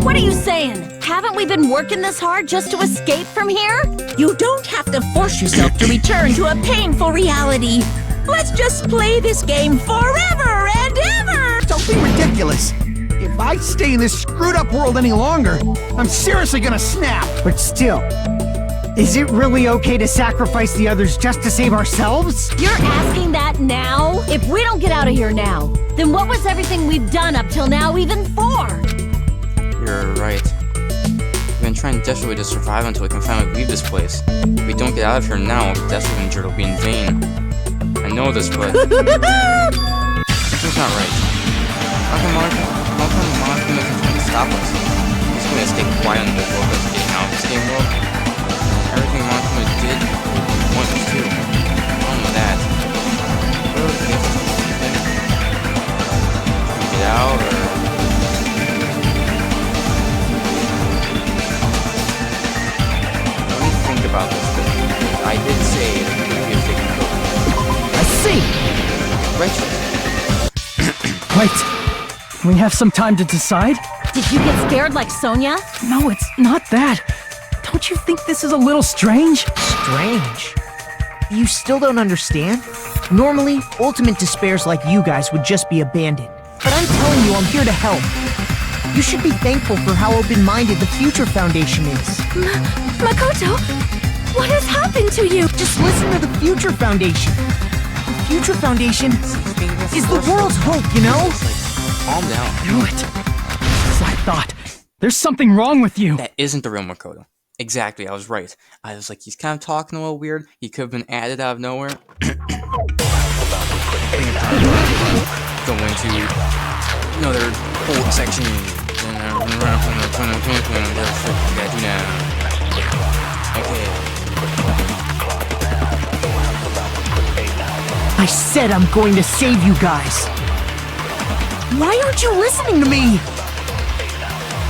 What are you saying? Haven't we been working this hard just to escape from here? You don't have to force yourself to return to a painful reality. Let's just play this game forever and ever! Don't be ridiculous. If I stay in this screwed up world any longer, I'm seriously gonna snap. But still, is it really okay to sacrifice the others just to save ourselves? You're asking that now? If we don't get out of here now, then what was everything we've done up till now even for? You're right. We've been trying desperately to survive until we can finally leave this place. If we don't get out of here now, the death we've endured will be in vain. I know this, but... It's not right. How come Monica isn't trying to stop us? He's going to stay quiet in this world that's getting out of this game world. Everything Monica did, we want us to. On with that. What do we have to do? Should we get out, or... Let me think about this, because I did say if Wait, can we have some time to decide? Did you get scared like Sonia? No, it's not that. Don't you think this is a little strange? Strange? You still don't understand? Normally, ultimate despairs like you guys would just be abandoned. But I'm telling you, I'm here to help. You should be thankful for how open-minded the Future Foundation is. Makoto, what has happened to you? Just listen to the Future Foundation. The Future Foundation is the world's hope, you know? Calm down. Knew it. As I thought. There's something wrong with you. That isn't the real Makoto. Exactly, I was right. I was like, he's kind of talking a little weird. He could have been added out of nowhere. Go into another whole section. Okay. I said I'm going to save you guys. Why aren't you listening to me?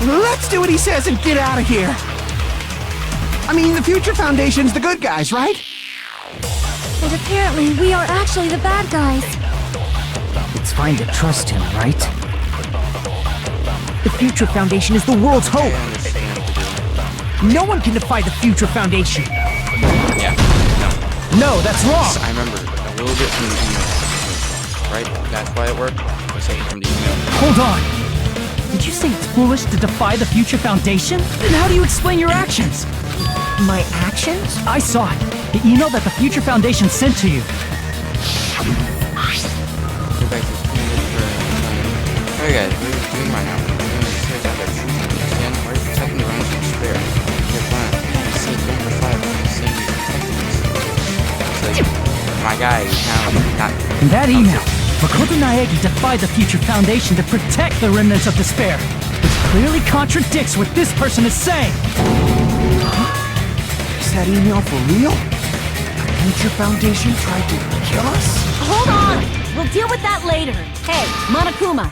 Let's do what he says and get out of here. I mean, the Future Foundation's the good guys, right? But apparently we are actually the bad guys. It's fine to trust him, right? The Future Foundation is the world's hope. No one can defy the Future Foundation. Yeah, No, that's wrong. I remember a little bit from the email. Right? That's why it worked? A second from the email. Hold on. Did you say it's foolish to defy the Future Foundation? Then how do you explain your actions? My actions? I saw it. The email that the Future Foundation sent to you. Go back to okay guys, what are you doing right now? Again, why are you protecting the realms of despair? Your plan. See, number 5, seeing you protecting us. It's like, my guy, you kind of not... In that email, Makoto Naegi defied the Future Foundation to protect the remnants of despair, which clearly contradicts what this person is saying. Is that email for real? The Future Foundation tried to kill us? Hold on! We'll deal with that later. Hey, Monokuma,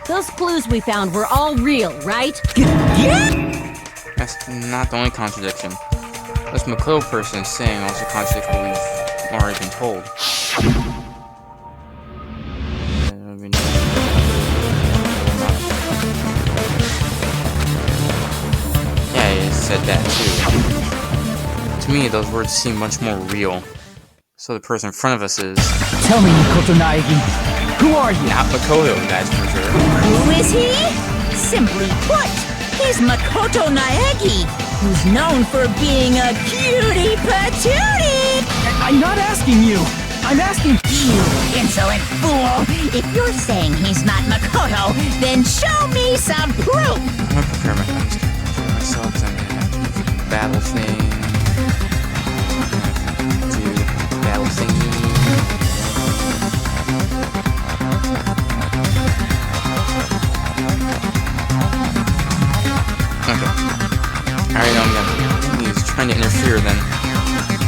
those clues we found were all real, right? That's not the only contradiction. This Makoto person is saying also contradicts what we've already been told. Yeah, he said that too. To me, those words seem much more real. So the person in front of us is... Tell me, Makoto Naegi, who are you? Not Makoto, that's for sure. Who is he? Simply put, he's Makoto Naegi, who's known for being a cutie patootie! I'm not asking you. I'm asking... You insolent fool! If you're saying he's not Makoto, then show me some proof! I'm gonna prepare myself, because I'm gonna have to do the battle thing. Battle thingy. Okay. I already know I'm gonna... He's trying to interfere then.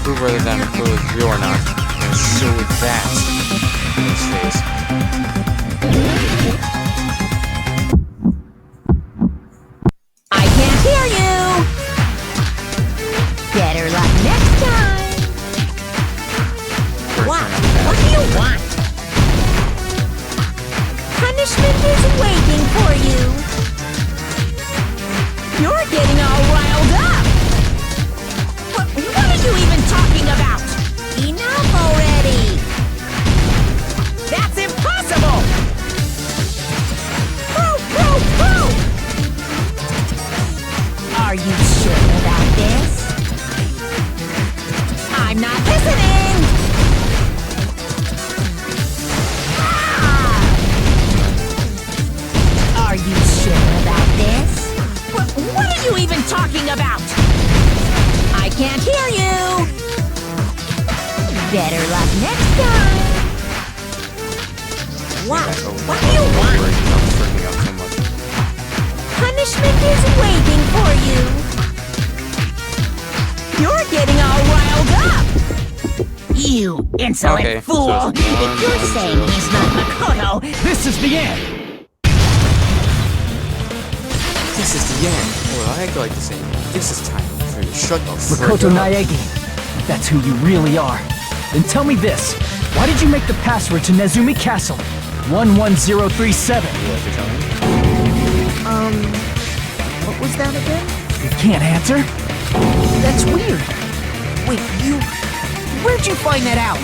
Prove whether that Makoto is real or not. I'm gonna show that in his face. I can't hear you! Better luck next time! What do you want? Punishment is waiting for you! You're getting all riled up! What are you even talking about? Enough already! That's impossible! Are you sure about this? I'm not listening! Are you sure about this? What are you even talking about? I can't hear you! Better luck next time! What do you want? Punishment is waiting for you! You're getting all riled up! You insolent fool! So if you're saying he's not Makoto, This is the end. This is the end. Or I like to say, this is time for you to shut the frick Makoto up. Naegi, if that's who you really are, then tell me this. Why did you make the password to Nezumi Castle? 11037. What was that again? You can't answer? That's weird. Wait, where'd you find that out?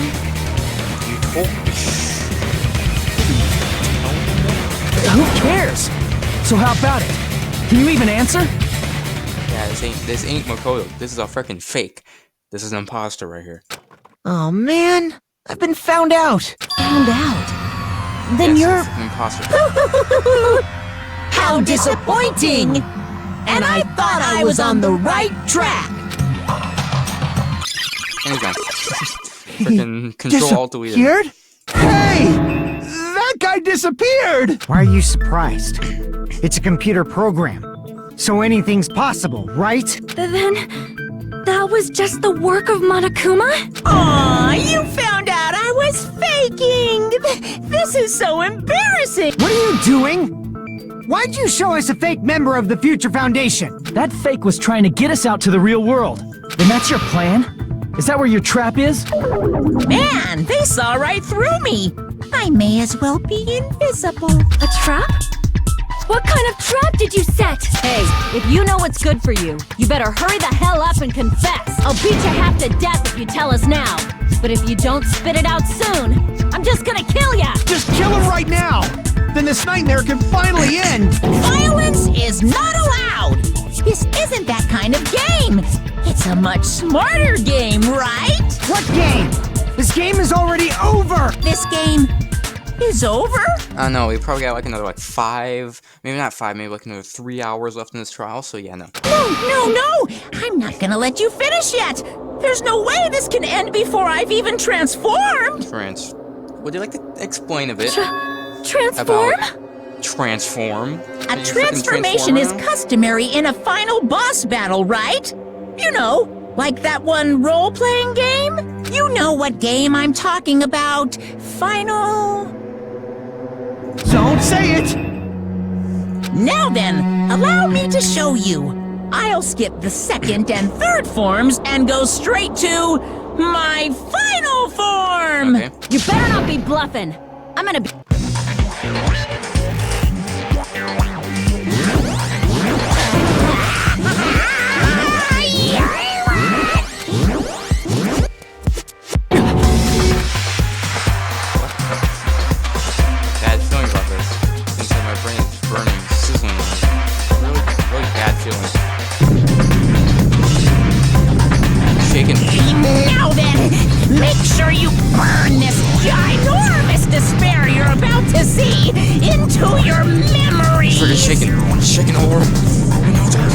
You told me. Who cares? So how about it? Can you even answer? Yeah, this ain't Makoto. This is a freaking fake. This is an imposter right here. Oh man, I've been found out. Found out. Then Yes, you're... it's an imposter. How disappointing! And I thought I was on the right track. And he's gone. Freaking control alt delete. Disappeared? Hey! That guy disappeared! Why are you surprised? It's a computer program. So anything's possible, right? Then that was just the work of Monokuma? Aw, you found out I was faking! This is so embarrassing! What are you doing? Why'd you show us a fake member of the Future Foundation? That fake was trying to get us out to the real world. Then that's your plan? Is that where your trap is? Man, they saw right through me! I may as well be invisible. A trap? What kind of trap did you set? Hey, if you know what's good for you, you better hurry the hell up and confess. I'll beat you half to death if you tell us now. But if you don't spit it out soon, I'm just gonna kill ya! Just kill him right now! Then this nightmare can finally end! Violence is not allowed! This isn't that kind of game! It's a much smarter game, right? What game? This game is already over! This game is over? I don't know, we probably got like another 5, maybe not 5, maybe like another 3 hours left in this trial, so yeah, no. No! I'm not gonna let you finish yet! There's no way this can end before I've even transformed! Would you like to explain a bit Transform? about transform? A transformation is customary in a final boss battle, right? You know, like that one role-playing game? You know what game I'm talking about. Final... Don't say it! Now then, allow me to show you. I'll skip the second and third forms and go straight to my final form! Okay. You better not be bluffing. I'm gonna be... Bad feeling about this. Inside my brain is burning, sizzling. Really, really bad feeling. Shaking. Now then, make sure you burn this ginormous despair you're about to see into your memories! Freaking shaking horror. I'm gonna die!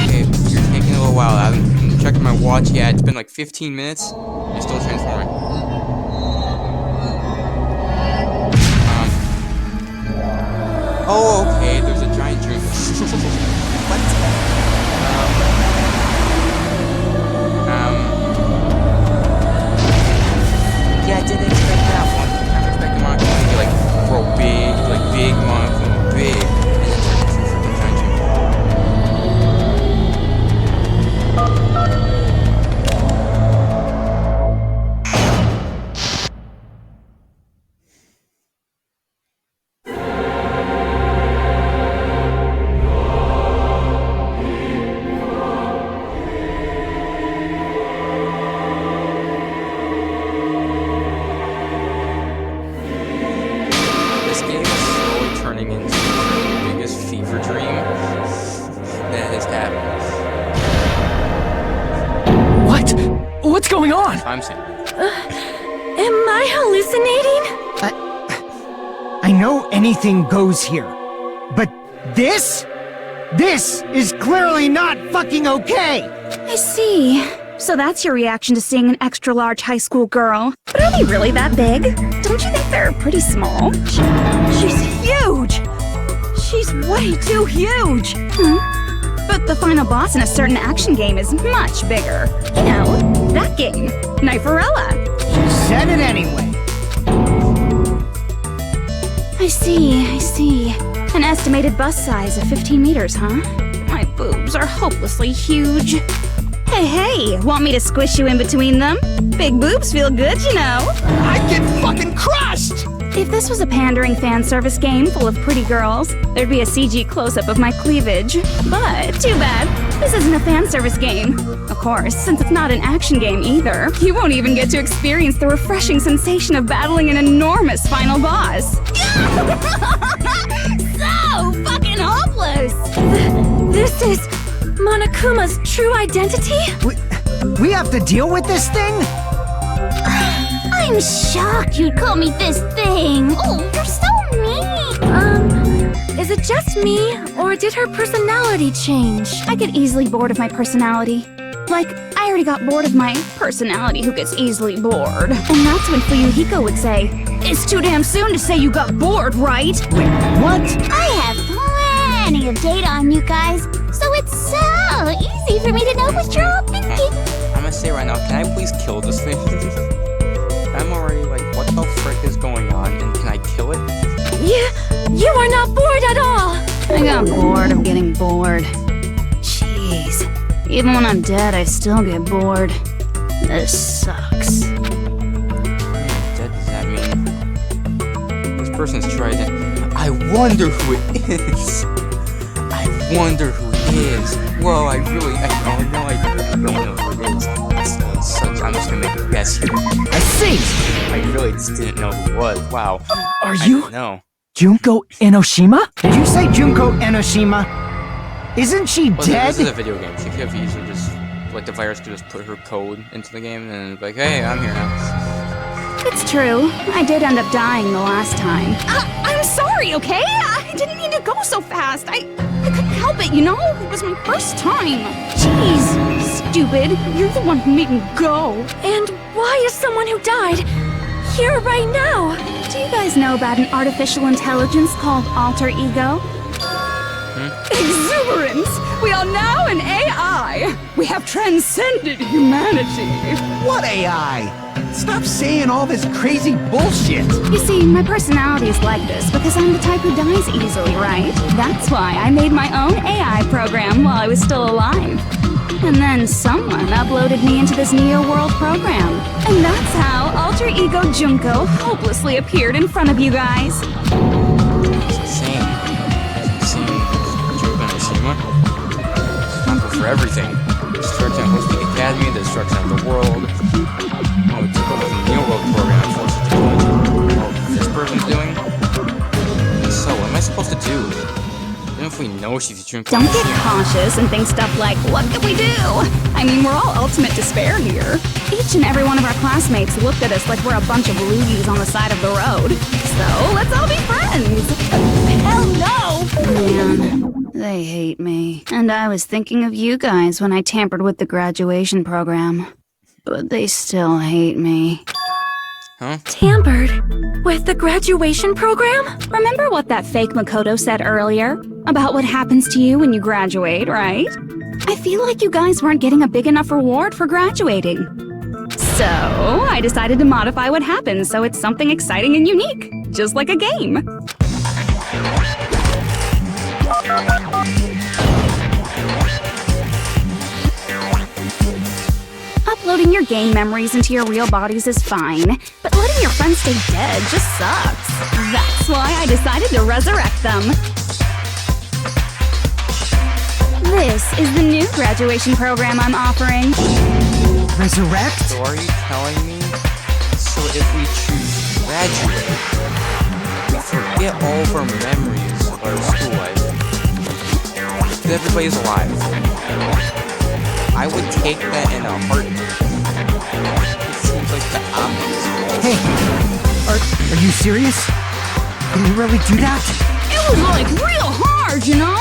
Okay, you're taking a little while. I haven't checked my watch yet. It's been like 15 minutes. You're still transforming. Oh, okay. There's a giant drink. What? Yeah, I didn't expect that one. I expected Monaco to be like real big, like big Monaco, big, and then turn into a freaking giant drink. This game is slowly turning into the biggest fever dream that has happened. What? What's going on? I'm saying. Am I hallucinating? I know anything goes here, but this is clearly not fucking okay! I see. So that's your reaction to seeing an extra-large high school girl. But are they really that big? Don't you think they're pretty small? She's huge! She's way too huge! But the final boss in a certain action game is much bigger. You know, that game. Kniferella. She said it anyway. I see. An estimated bust size of 15 meters, huh? My boobs are hopelessly huge. Hey, want me to squish you in between them? Big boobs feel good, you know. I'd get fucking crushed! If this was a pandering fan service game full of pretty girls, there'd be a CG close-up of my cleavage. But too bad, this isn't a fan service game. Of course, since it's not an action game either, you won't even get to experience the refreshing sensation of battling an enormous final boss. So fucking hopeless! This is Monokuma's true identity? We have to deal with this thing? I'm shocked you'd call me this thing. Oh, you're so mean. Is it just me, or did her personality change? I get easily bored of my personality. Like, I already got bored of my personality who gets easily bored. And that's when Fuyuhiko would say, "It's too damn soon to say you got bored, right?" Wait, what? I have plenty of data on you guys, so it's so easy for me to know what you're all thinking. I'm gonna say right now, can I please kill this thing? I'm already like, what the frick is going on, and can I kill it? You are not bored at all! I got bored of getting bored. Jeez. Even when I'm dead, I still get bored. This sucks. Dead, does that mean? This person's tried it. I wonder who it is! I wonder who it is! Whoa, I don't know who it is. I'm just gonna make a guess here. I see! I really just didn't know who it was. Wow. Are you No. Junko Enoshima? Did you say Junko Enoshima? Isn't she dead? This is a video game. She could have easily just, like, the virus could just put her code into the game and be like, hey, I'm here now. It's true. I did end up dying the last time. I'm sorry, okay? I didn't mean to go so fast. I couldn't help it, you know? It was my first time. Jeez, stupid. You're the one who made me go. And why is someone who died here right now? Do you guys know about an artificial intelligence called alter ego? Exuberance! We are now an AI! We have transcended humanity! What AI? Stop saying all this crazy bullshit! You see, my personality is like this because I'm the type who dies easily, right? That's why I made my own AI program while I was still alive. And then someone uploaded me into this Neo World program. And that's how Alter Ego Junko hopelessly appeared in front of you guys. It's insane. It's insane. Junko Enoshima. Responsible for everything. Destruction of Hosting Academy, the destruction of the world. Oh, we took over the Neo World program and forced it to go into what this person's doing. So, what am I supposed to do? Even if we know she's Junko Don't get Enoshima. cautious and think stuff like, what can we do? I mean, we're all ultimate despair here. Each and every one of our classmates looked at us like we're a bunch of loogies on the side of the road. So, let's all be friends. Hell no! Man, they hate me. And I was thinking of you guys when I tampered with the graduation program. But they still hate me. Huh? Tampered with the graduation program? Remember what that fake Makoto said earlier? About what happens to you when you graduate, right? I feel like you guys weren't getting a big enough reward for graduating. So, I decided to modify what happens so it's something exciting and unique. Just like a game. Uploading your game memories into your real bodies is fine, but letting your friends stay dead just sucks. That's why I decided to resurrect them. This is the new graduation program I'm offering. Resurrect? So are you telling me, so if we choose graduate, we forget all of our memories of our school life, that everybody's alive? I would take that in a heartbeat. It seems like the opposite. Hey, are you serious? Can you really do that? It was like real hard, you know?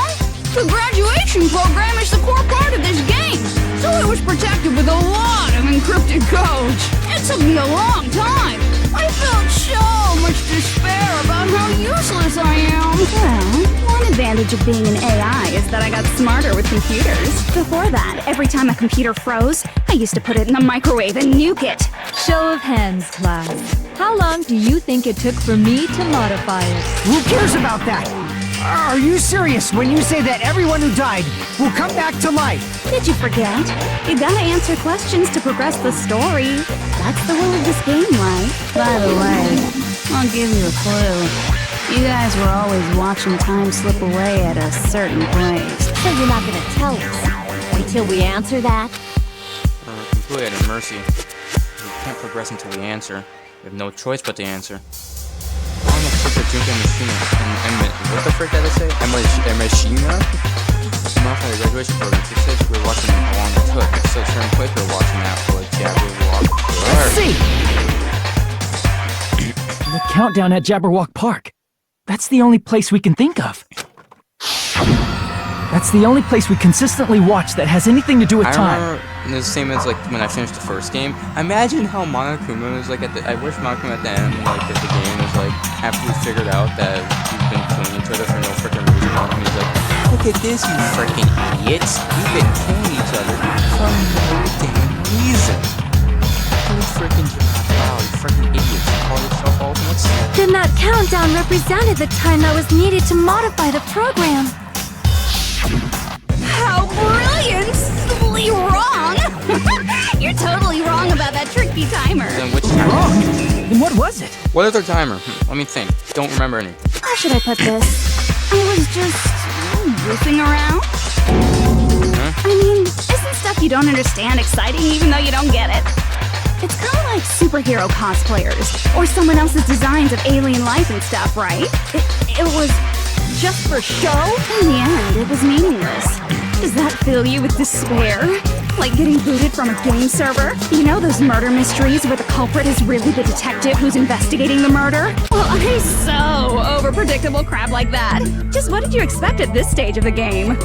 The graduation program is the core part of this game, so it was protected with a lot of encrypted codes. It took me a long time. I felt so much despair about how useless I am. Well, one advantage of being an AI is that I got smarter with computers. Before that, every time a computer froze, I used to put it in the microwave and nuke it. Show of hands, class. How long do you think it took for me to modify it? Who cares about that? Are you serious when you say that everyone who died will come back to life? Did you forget? You gotta answer questions to progress the story. That's the rule of this game, right? By the way, I'll give you a clue. You guys were always watching time slip away at a certain place. So you're not gonna tell us until we answer that? We're completely at mercy. We can't progress until we answer. We have no choice but to answer. I'm a freaking drinking machine. What the frick did I say? Machina? Modified graduation program. She says we're watching how long it took. It's still a certain place we're watching that for like Jabberwock Park. Let's see! The countdown at Jabberwock Park. That's the only place we can think of. That's the only place we consistently watch that has anything to do with time. I remember the same as like when I finished the first game. Imagine how Monokuma was like at the. I wish Monokuma at the end, like at the game, was like after we figured out that we've been killing each other for no freaking reason. Monokuma's like, look at this, you freaking idiots! You've been killing each other for no damn reason. Holy freaking wow, you freaking idiots! You call yourself ultimates? Then that countdown represented the time that was needed to modify the program. How brilliantly wrong! You're totally wrong about that tricky timer. Then which timer? Wrong? Then what was it? What is our timer? Let me think. Don't remember any. How should I put this? I was just goofing around. Huh? I mean, isn't stuff you don't understand exciting even though you don't get it? It's kind of like superhero cosplayers or someone else's designs of alien life and stuff, right? It was just for show? In the end, it was meaningless. Does that fill you with despair? Like getting booted from a game server? You know those murder mysteries where the culprit is really the detective who's investigating the murder? Well, I'm so over predictable crap like that. Just what did you expect at this stage of the game?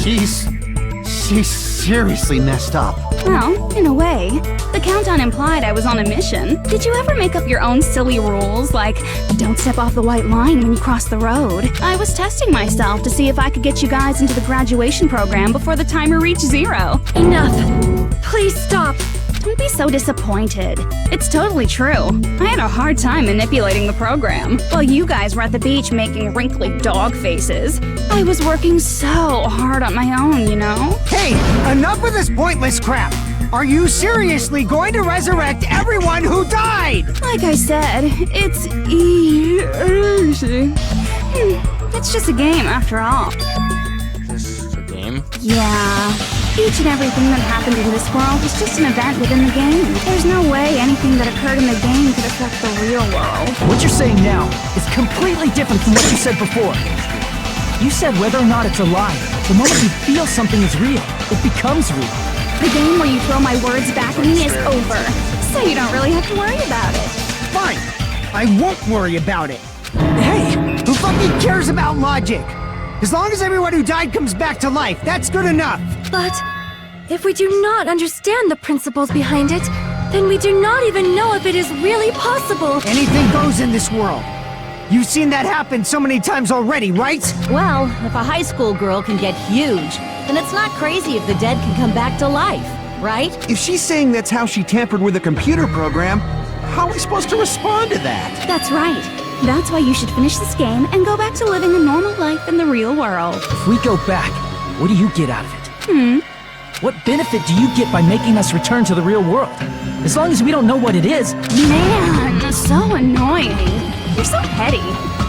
She's seriously messed up. Well, in a way. The countdown implied I was on a mission. Did you ever make up your own silly rules, like don't step off the white line when you cross the road? I was testing myself to see if I could get you guys into the graduation program before the timer reached 0. Enough. Please stop. Don't be so disappointed. It's totally true. I had a hard time manipulating the program. While you guys were at the beach making wrinkly dog faces, I was working so hard on my own, you know? Hey, enough with this pointless crap. Are you seriously going to resurrect everyone who died? Like I said, it's easy. It's just a game after all. Just a game? Yeah. Each and everything that happened in this world is just an event within the game. There's no way anything that occurred in the game could affect the real world. What you're saying now is completely different from what you said before. You said whether or not it's alive, the moment you feel something is real, it becomes real. The game where you throw my words back at me is over, so you don't really have to worry about it. Fine. I won't worry about it. Hey! Who fucking cares about logic? As long as everyone who died comes back to life, that's good enough. But if we do not understand the principles behind it, then we do not even know if it is really possible. Anything goes in this world. You've seen that happen so many times already, right? Well, if a high school girl can get huge, then it's not crazy if the dead can come back to life, right? If she's saying that's how she tampered with a computer program, how are we supposed to respond to that? That's right. That's why you should finish this game and go back to living a normal life in the real world. If we go back, what do you get out of it? What benefit do you get by making us return to the real world? As long as we don't know what it is. Man, so annoying. You're so petty.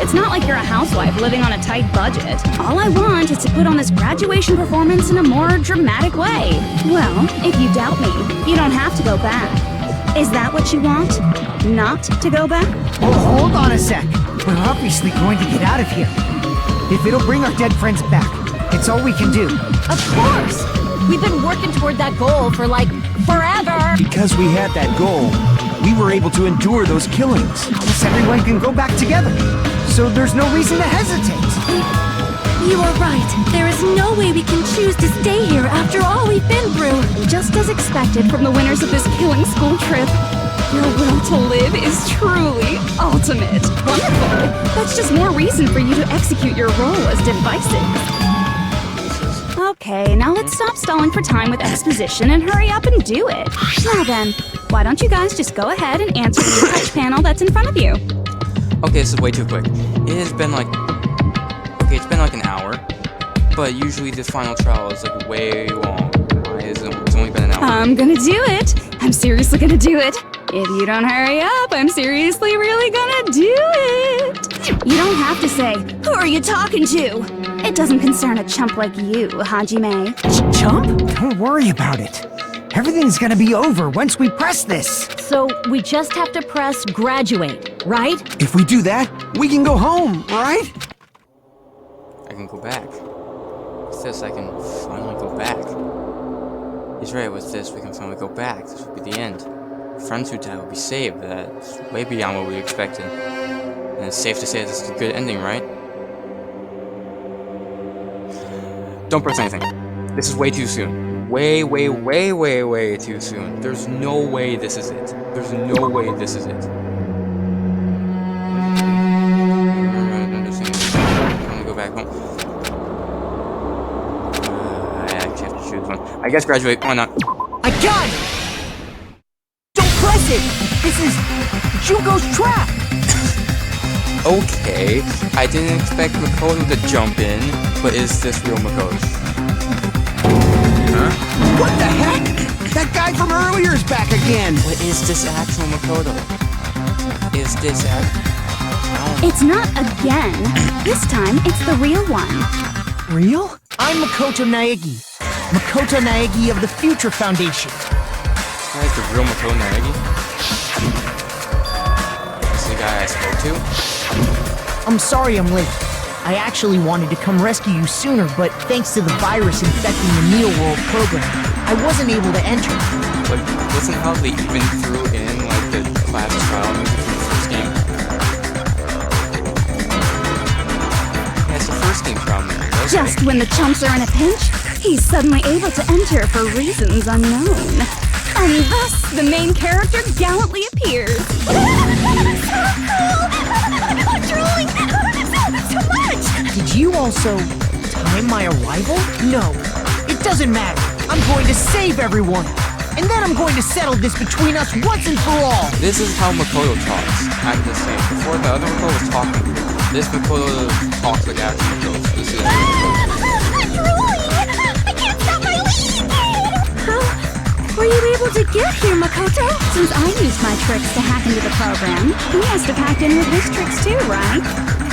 It's not like you're a housewife living on a tight budget. All I want is to put on this graduation performance in a more dramatic way. Well, if you doubt me, you don't have to go back. Is that what you want? Not to go back? Oh, hold on a sec. We're obviously going to get out of here. If it'll bring our dead friends back, it's all we can do. Of course! We've been working toward that goal for like forever! Because we had that goal, we were able to endure those killings. Plus everyone can go back together. So there's no reason to hesitate. You are right. There is no way we can choose to stay here after all we've been through. Just as expected from the winners of this killing school trip. Your will to live is truly ultimate. Wonderful. That's just more reason for you to execute your role as divisive. Okay, now let's stop stalling for time with exposition and hurry up and do it. Now then, why don't you guys just go ahead and answer the touch panel that's in front of you? Okay, this is way too quick. It has been like Okay, it's been like an hour, but usually the final trial is like way long. Why is it? It's only been an hour. I'm gonna do it. I'm seriously gonna do it. If you don't hurry up, I'm seriously really gonna do it. You don't have to say, who are you talking to? It doesn't concern a chump like you, Hajime. Chump? Don't worry about it. Everything's gonna be over once we press this. So we just have to press graduate, right? If we do that, we can go home, right? I can go back. With this, I can finally go back. He's right, with this, we can finally go back. This will be the end. Friends who die will be saved. That's way beyond what we expected. And it's safe to say this is a good ending, right? Don't press anything. This is way too soon. Way too soon. There's no way this is it. There's no way this is it. I'm gonna go back home. I actually have to choose one. I guess graduate. Why not? I got it! Don't press it! This is Junko's trap! Okay, I didn't expect Makoto to jump in, but is this real Makoto? Huh? What the heck? That guy from earlier is back again. But is this actual Makoto? Is this It's not again. This time, it's the real one. Real? I'm Makoto Naegi. Makoto Naegi of the Future Foundation. This guy's the real Makoto Naegi? This is the guy I spoke to? I'm sorry I'm late. I actually wanted to come rescue you sooner, but thanks to the virus infecting the Neo World program, I wasn't able to enter. But wasn't how they even threw in like the class trial music from the first game? Yeah, it's the first game trial music. Okay. Just when the chumps are in a pinch, he's suddenly able to enter for reasons unknown. And thus, the main character gallantly appears. I'm drooling! So much! Did you also time my arrival? No, it doesn't matter. I'm going to save everyone. And then I'm going to settle this between us once and for all. This is how Makoto talks. I'm just saying. Before the other Makoto was talking, this Makoto talks like actual Makoto. So this is I'm drooling! I can't stop my leak! How were you able to get here, Makoto? Since I used my tricks to hack into the program, he must have hacked in with his tricks too, right?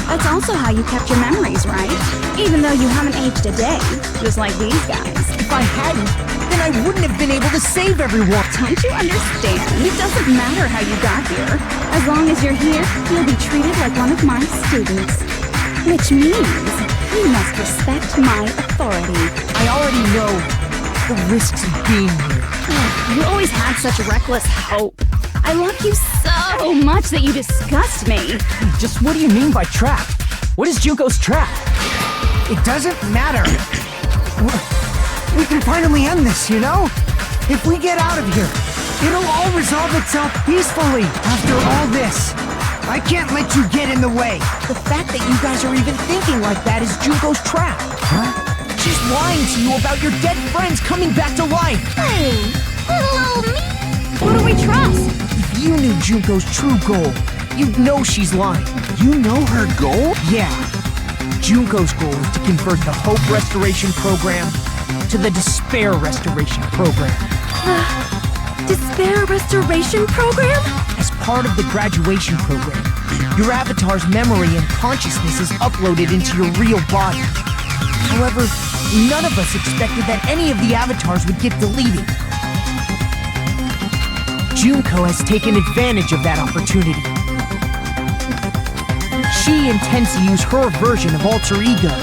That's also how you kept your memories, right? Even though you haven't aged a day, just like these guys. If I hadn't, then I wouldn't have been able to save everyone. Don't you understand? It doesn't matter how you got here. As long as you're here, you'll be treated like one of my students. Which means you must respect my authority. I already know the risks of being here. You always had such reckless hope. I love you so much that you disgust me. Just what do you mean by trap? What is Junko's trap? It doesn't matter. We can finally end this, you know? If we get out of here, it'll all resolve itself peacefully. After all this, I can't let you get in the way. The fact that you guys are even thinking like that is Junko's trap. Huh? She's lying to you about your dead friends coming back to life. Hey, little me. Who do we trust? If you knew Junko's true goal, you'd know she's lying. You know her goal? Yeah. Junko's goal is to convert the Hope Restoration Program to the Despair Restoration Program. Despair Restoration Program? As part of the graduation program, your avatar's memory and consciousness is uploaded into your real body. However, none of us expected that any of the avatars would get deleted. Junko has taken advantage of that opportunity. She intends to use her version of Alter Ego,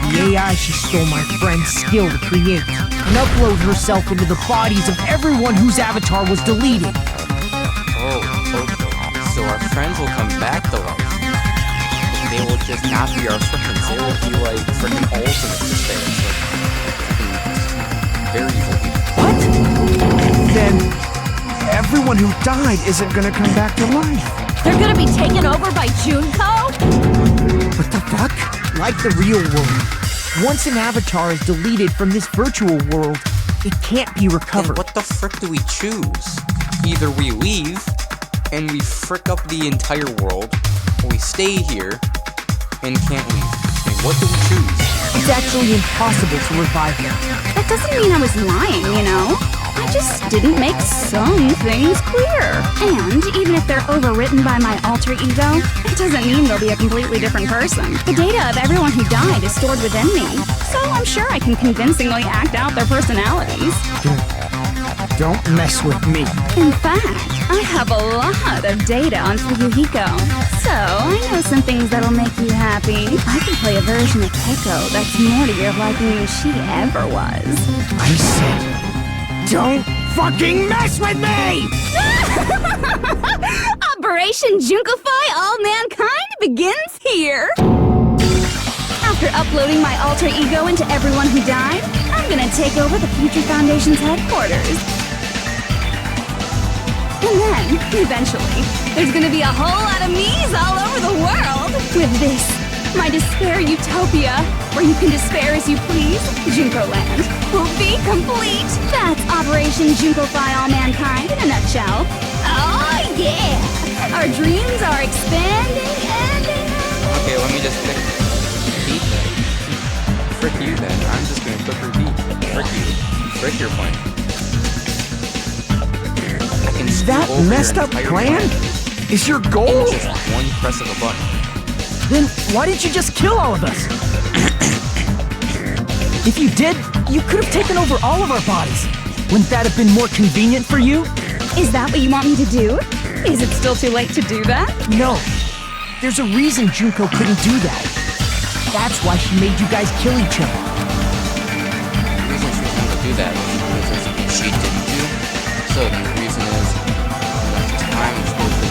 the AI she stole my friend's skill to create, and upload herself into the bodies of everyone whose avatar was deleted. Oh, okay. So our friends will come back to life. They will just not be our friends. They will be like freaking ultimate despair. Like freaking very evil people. What? Then everyone who died isn't gonna come back to life. They're gonna be taken over by Junko? What the fuck? Like the real world, once an avatar is deleted from this virtual world, it can't be Then recovered. what the frick do we choose? Either we leave and we frick up the entire world, or we stay here and can't leave. What do we choose? It's actually impossible to revive him. That doesn't mean I was lying, you know? I just didn't make some things clear. And even if they're overwritten by my alter ego, it doesn't mean they'll be a completely different person. The data of everyone who died is stored within me, so I'm sure I can convincingly act out their personalities. Don't mess with me. In fact, I have a lot of data on Fuyuhiko, so I know some things that'll make you happy. I can play a version of Keiko that's more to your liking than she ever was. I said, don't fucking mess with me! Operation Junkify All Mankind begins here! After uploading my alter ego into everyone who died, I'm gonna take over the Future Foundation's headquarters. And then, eventually, there's gonna be a whole lot of me's all over the world! With this, my despair utopia, where you can despair as you please, Junko Land, will be complete! That's Operation Junkify All Mankind in a nutshell. Oh yeah! Our dreams are expanding and... Okay, let me just pick beat then. Frick you then. I'm just gonna click repeat. Frick you. Frick your point. I can Is that screw over messed your up entire plan? planet Is your in goal? just one press of a button. Then why didn't you just kill all of us? If you did, you could have taken over all of our bodies. Wouldn't that have been more convenient for you? Is that what you want me to do? Is it still too late to do that? No. There's a reason Junko couldn't do that. That's why she made you guys kill each other. The reason she was able to do that was because there's something she didn't do. So then the reason is that time is supposed to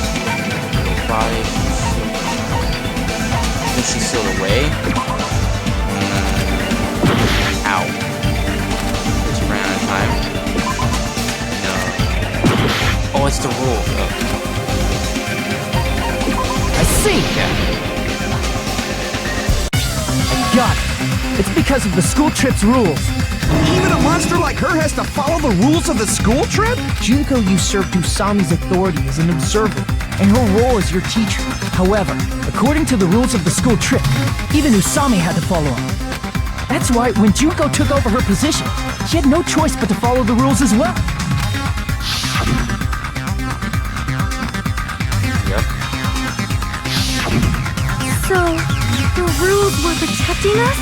go by. Then she's sealed away. Ow. Did she ran out of time? No. Oh, it's the rule. Oh. I see. Yeah. Got it. It's because of the school trip's rules. Even a monster like her has to follow the rules of the school trip? Junko usurped Usami's authority as an observer, and her role as your teacher. However, according to the rules of the school trip, even Usami had to follow them. That's why when Junko took over her position, she had no choice but to follow the rules as well. Yep. So, the rules were protecting us?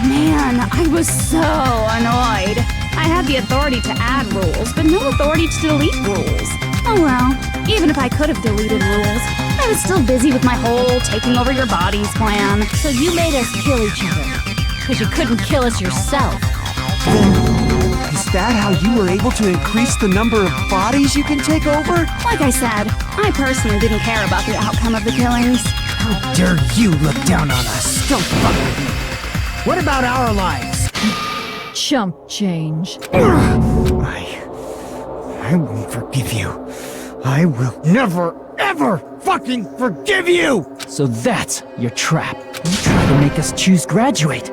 Man, I was so annoyed. I had the authority to add rules, but no authority to delete rules. Oh well, even if I could have deleted rules, I was still busy with my whole taking over your bodies plan. So you made us kill each other. Because you couldn't kill us yourself. Is that how you were able to increase the number of bodies you can take over? Like I said, I personally didn't care about the outcome of the killings. How dare you look down on us? Don't fuck with me. What about our lives? Chump change. I won't forgive you. I will never, ever fucking forgive you! So that's your trap. You try to make us choose graduate.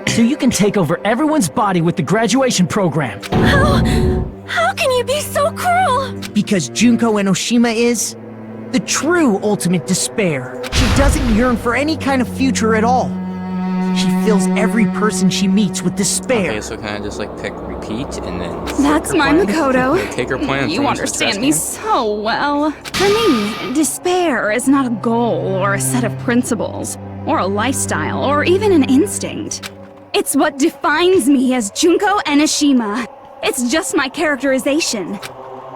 So you can take over everyone's body with the graduation program. How can you be so cruel? Because Junko Enoshima is the true ultimate despair. She doesn't yearn for any kind of future at all. She fills every person she meets with despair. Okay, so can I just like pick repeat and then... That's her my plan? Makoto. Okay, take her plan. You understand me so well. For me, despair is not a goal or a set of principles, or a lifestyle, or even an instinct. It's what defines me as Junko Enoshima. It's just my characterization.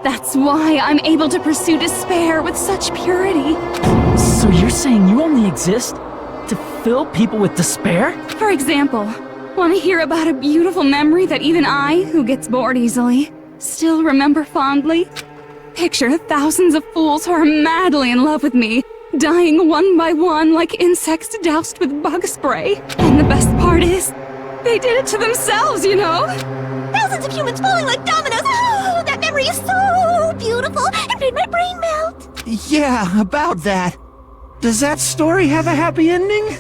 That's why I'm able to pursue despair with such purity. So you're saying you only exist to fill people with despair? For example, want to hear about a beautiful memory that even I, who gets bored easily, still remember fondly? Picture thousands of fools who are madly in love with me, dying one by one like insects doused with bug spray. And the best part is, they did it to themselves, you know? Thousands of humans falling like dominoes. Oh, that memory is so beautiful. It made my brain melt. Yeah, about that. Does that story have a happy ending?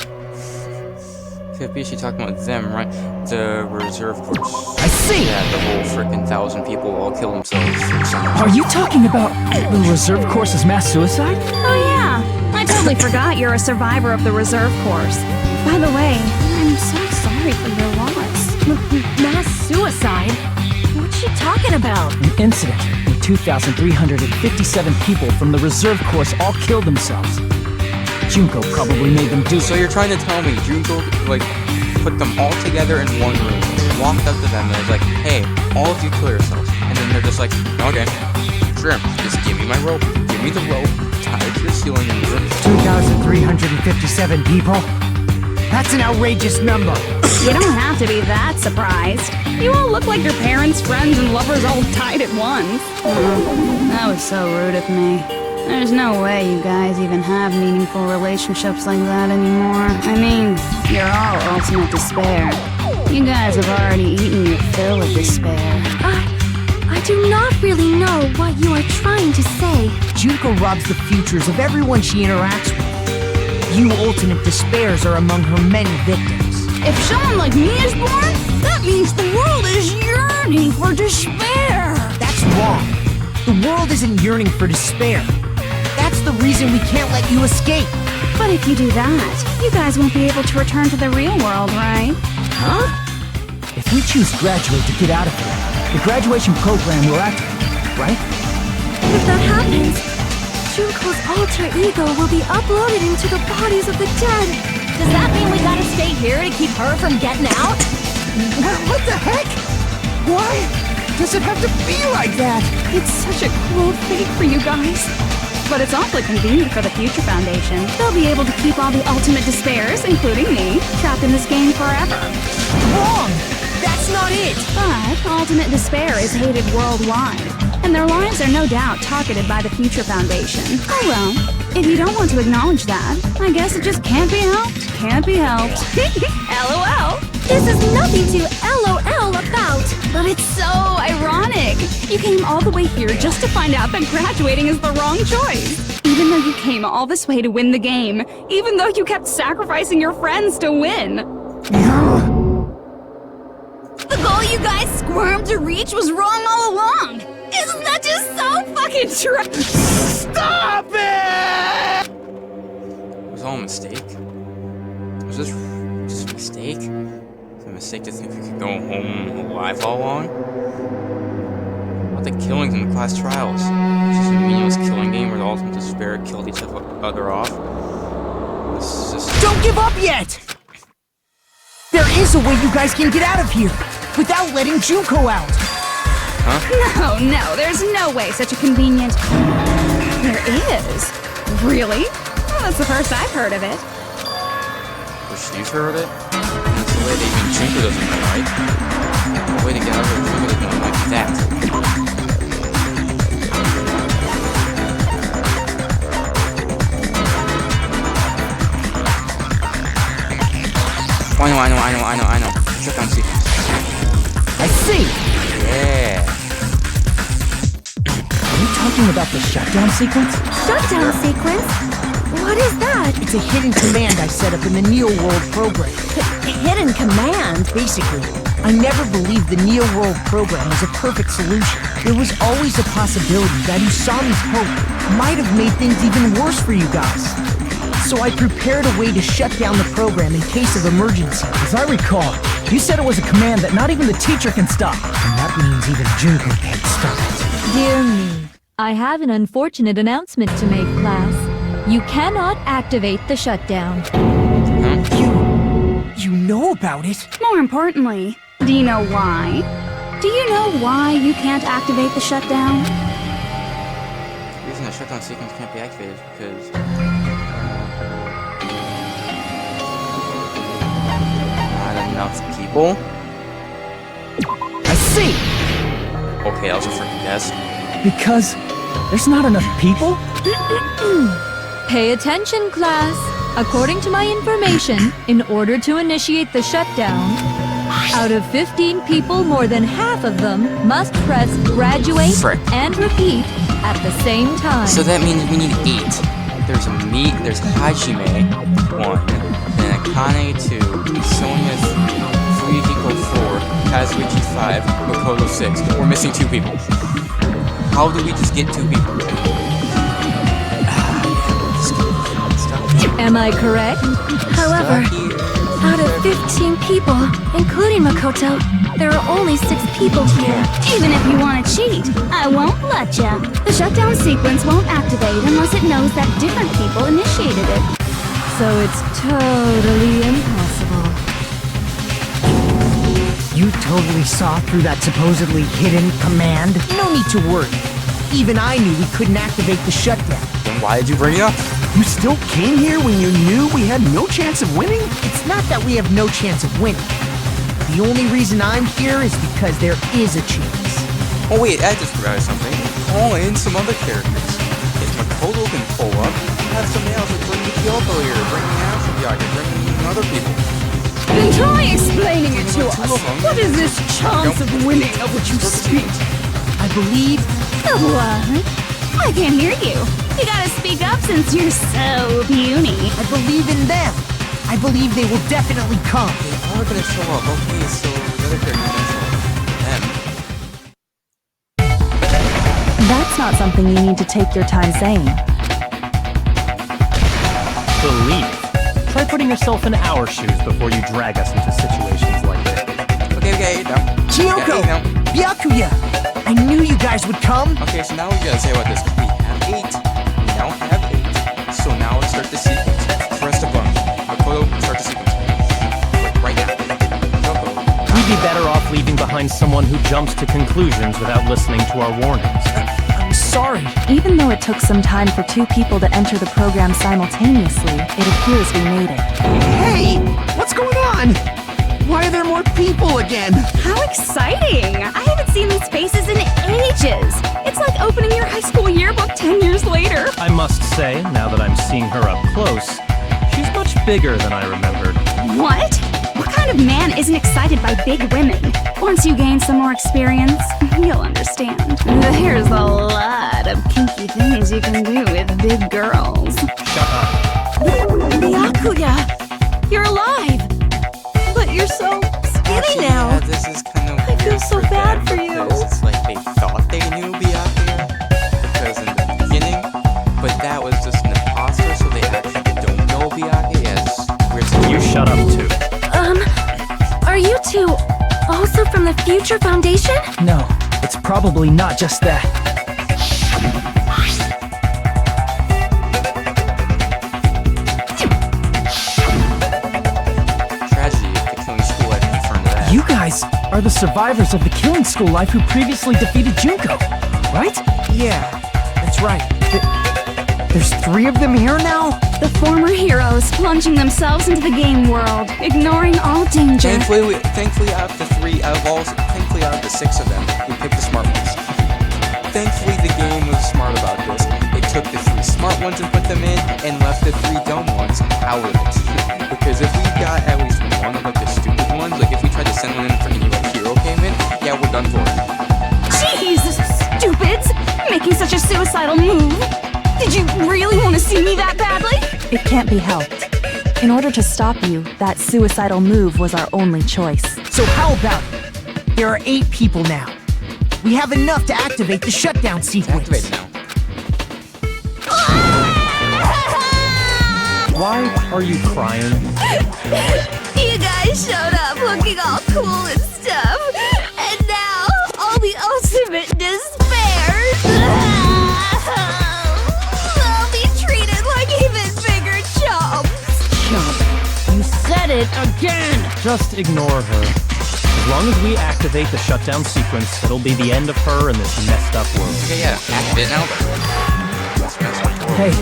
Could be she talking about them, right? The reserve course. I see. Yeah, the whole frickin' 1,000 people all kill themselves. Are you talking about the reserve course's mass suicide? Oh yeah, I totally forgot you're a survivor of the reserve course. By the way, I'm so sorry for your loss. Mass suicide? What's she talking about? An incident where 2,357 people from the reserve course all killed themselves. Junko probably made them do it. So you're trying to tell me Junko, like, put them all together in one room, walked up to them and was like, hey, all of you kill yourselves. And then they're just like, okay, sure, just give me my rope. Give me the rope, tie it to the ceiling and room. 2,357 people? That's an outrageous number. You don't have to be that surprised. You all look like your parents, friends, and lovers all died at once. That was so rude of me. There's no way you guys even have meaningful relationships like that anymore. I mean, you're all ultimate despair. You guys have already eaten your fill of despair. I do not really know what you are trying to say. Junko robs the futures of everyone she interacts with. You ultimate despairs are among her many victims. If someone like me is born, that means the world is yearning for despair. That's wrong. The world isn't yearning for despair. That's the reason we can't let you escape. But if you do that, you guys won't be able to return to the real world, right? Huh? If we choose graduate to get out of here, the graduation program will activate, right? If that happens, Junko's alter ego will be uploaded into the bodies of the dead. Does that mean we gotta stay here to keep her from getting out? What the heck? Why does it have to be like that? It's such a cruel fate for you guys. But it's awfully convenient for the Future Foundation. They'll be able to keep all the ultimate despairs, including me, trapped in this game forever. Wrong! That's not it! But Ultimate Despair is hated worldwide, and their lives are no doubt targeted by the Future Foundation. Oh well, if you don't want to acknowledge that, I guess it just can't be helped. Can't be helped. LOL! This is nothing to LOL about. But it's so ironic. You came all the way here just to find out that graduating is the wrong choice. Even though you came all this way to win the game. Even though you kept sacrificing your friends to win. The goal you guys squirmed to reach was wrong all along. Isn't that just so fucking true? Stop it! It was all a mistake. Was this just a mistake? Was it a mistake to think we could go home alive all along? What about the killings in the class trials? It's just a meaningless killing game where the ultimate despair killed each other off. This is just... Don't give up yet! There is a way you guys can get out of here without letting Junko out. Huh? No, there's no way such a convenient... There is. Really? Well, that's the first I've heard of it. Wish you've heard of it? That's the way that even Junko doesn't know, right? The way to get out of here, Junko doesn't know like that. Oh, I know. Shutdown sequence. I see. Yeah. Are you talking about the shutdown sequence? Shutdown sequence? What is that? It's a hidden command I set up in the Neo World program. Hidden command? Basically, I never believed the Neo World program was a perfect solution. There was always a possibility that Usami's hope might have made things even worse for you guys. So I prepared a way to shut down the program in case of emergency. As I recall, you said it was a command that not even the teacher can stop. And that means even Junko can't stop it. Dear me, I have an unfortunate announcement to make, class. You cannot activate the shutdown. You know about it? More importantly, do you know why? Do you know why you can't activate the shutdown? The reason the shutdown sequence can't be activated is because... not enough people? I see! Okay, that was a freaking guess. Because there's not enough people? Pay attention, class. According to my information, in order to initiate the shutdown, out of 15 people, more than half of them must press graduate Frick. and repeat at the same time. So that means we need 8. There's Hajime, 1, then Akane, 2, Sonia, 3, Fujiko, 4, Kazuichi, 5, Makoto, 6. We're missing 2 people. How do we just get 2 people? Am I correct? However, Out of 15 people, including Makoto, there are only 6 people here. Even if you want to cheat, I won't let ya. The shutdown sequence won't activate unless it knows that different people initiated it. So it's totally impossible. You totally saw through that supposedly hidden command? No need to worry. Even I knew we couldn't activate the shutdown. Then why did you bring it up? You still came here when you knew we had no chance of winning? It's not that we have no chance of winning. The only reason I'm here is because there is a chance. Oh wait, I just forgot something. Call in some other characters. If Makoto can pull up, have somebody else like bring Kyoko here, bring Ashibyagi, bring other people. Then try explaining it to us. What is this chance of winning of which you speak? I believe... What? I can't hear you. You gotta speak up since you're so puny. I believe in them. I believe they will definitely come. They are gonna show up. Okay, so the other characters are gonna show up. That's not something you need to take your time saying. Believe. Try putting yourself in our shoes before you drag us into situations like this. Okay, now. Chiyoko! Yeah, now. Byakuya! I knew you guys would come! Okay, so now we gotta say about this. We have 8. We now have 8. So now let's start the sequence. Press the button. Makoto, start the sequence. Right now. Kyoko. We'd be better off leaving behind someone who jumps to conclusions without listening to our warnings. I'm sorry. Even though it took some time for 2 people to enter the program simultaneously, it appears we made it. Hey! What's going on? Why are there more people again? How exciting! I haven't seen these faces in ages. It's like opening your high school yearbook 10 years later. I must say, now that I'm seeing her up close, she's much bigger than I remembered. What? What kind of man isn't excited by big women? Once you gain some more experience, you'll understand. There's a lot of kinky things you can do with big girls. Shut up. Byakuya! You're alive! But you're so skinny Actually, now! yeah, this is kind of I feel weird so for bad them for you. because it's like they thought they knew Byakuya because in the beginning, but that was just an imposter, so they actually don't know Byakuya. Yes, we're still You shut up too. Are you 2 also from the Future Foundation? No, it's probably not just that. tragedy of the killing school life confirmed that. You guys are the survivors of the Killing School Life who previously defeated Junko, right? Yeah, that's right. There's 3 of them here now? The former heroes plunging themselves into the game world, ignoring all danger. Thankfully, out of the 3, out of the 6 of them, we picked the smart ones. Thankfully, the game was smart about this. It took the 3 smart ones and put them in, and left the 3 dumb ones out of it. Because if we got at least one of like the stupid ones, like if we tried to send one in for any like hero came in, yeah, we're done for it. Jeez, stupids! Making such a suicidal move. Did you really want to see me that badly? It can't be helped. In order to stop you, that suicidal move was our only choice. So how about it? There are 8 people now. We have enough to activate the shutdown sequence. Activate now. Why are you crying? You guys showed up looking all cool and stuff, and now all the ultimate despair. I'll be treated like even bigger chumps. You said it again! Just ignore her. As long as we activate the shutdown sequence, it'll be the end of her in this messed up world. Okay, yeah, activate now. That's messed up world. Hey,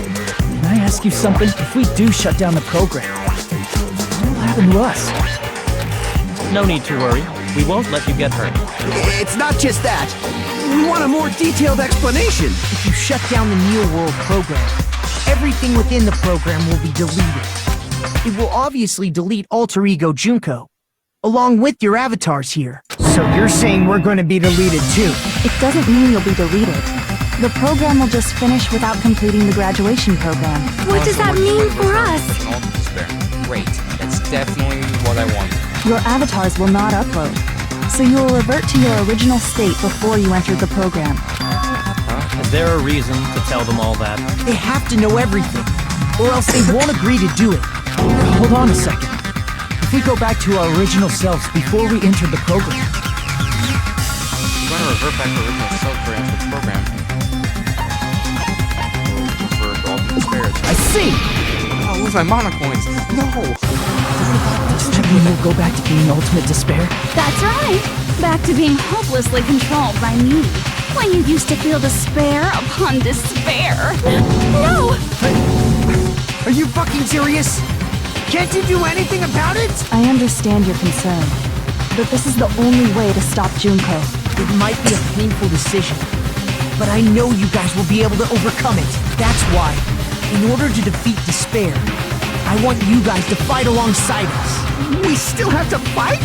can I ask you something? If we do shut down the program, what will happen to us? No need to worry. We won't let you get hurt. It's not just that. We want a more detailed explanation. If you shut down the Neo World program, everything within the program will be deleted. It will obviously delete Alter Ego Junko, along with your avatars here. So you're saying we're going to be deleted too? It doesn't mean you'll be deleted. The program will just finish without completing the graduation program. What does that mean for us? Great. That's definitely what I want. Your avatars will not upload, so you will revert to your original state before you entered the program. Is there a reason to tell them all that? They have to know everything, or else they won't agree to do it. Hold on a second. The if we go back to our original selves before we entered the program? We're gonna revert back to original self for the program. For ultimate spares. I see! I'll lose my mana coins. No! Does that mean we'll go back to being ultimate despair? That's right. Back to being hopelessly controlled by me. When you used to feel despair upon despair. No! Are you fucking serious? Can't you do anything about it? I understand your concern, but this is the only way to stop Junko. It might be a painful decision, but I know you guys will be able to overcome it. That's why, in order to defeat despair, I want you guys to fight alongside us. We still have to fight?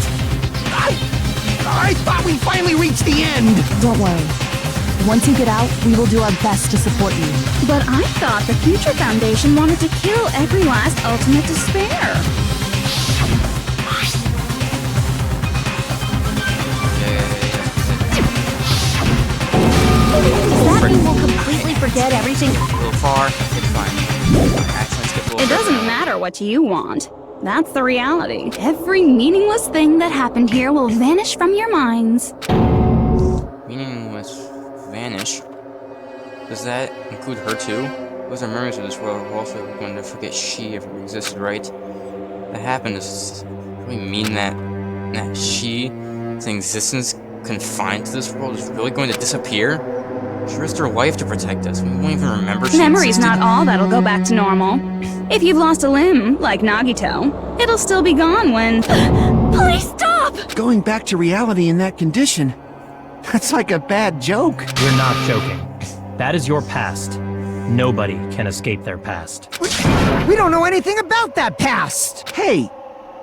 I thought we finally reached the end! Don't worry. Once you get out, we will do our best to support you. But I thought the Future Foundation wanted to kill every last ultimate despair. Does that mean we'll completely forget everything? A little far. It's fine. Accents get a little It doesn't matter what you want. That's the reality. Every meaningless thing that happened here will vanish from your minds. Meaningless vanish. Does that include her too? Those are memories of this world. We're also going to forget she ever existed, right? That happened. Does really mean that she's existence confined to this world is really going to disappear? She risked her life to protect us. We won't even remember she Memory's existed. not all that'll go back to normal. If you've lost a limb, like Nagito, it'll still be gone when... Please stop! Going back to reality in that condition, that's like a bad joke. We're not joking. That is your past. Nobody can escape their past. We don't know anything about that past! Hey,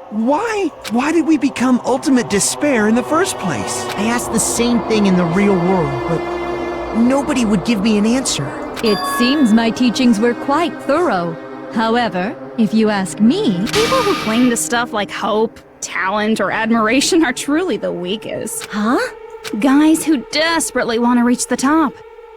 why did we become ultimate despair in the first place? I asked the same thing in the real world, but nobody would give me an answer. It seems my teachings were quite thorough. However, if you ask me, People who cling to stuff like hope, talent, or admiration are truly the weakest. huh? Guys who desperately want to reach the top.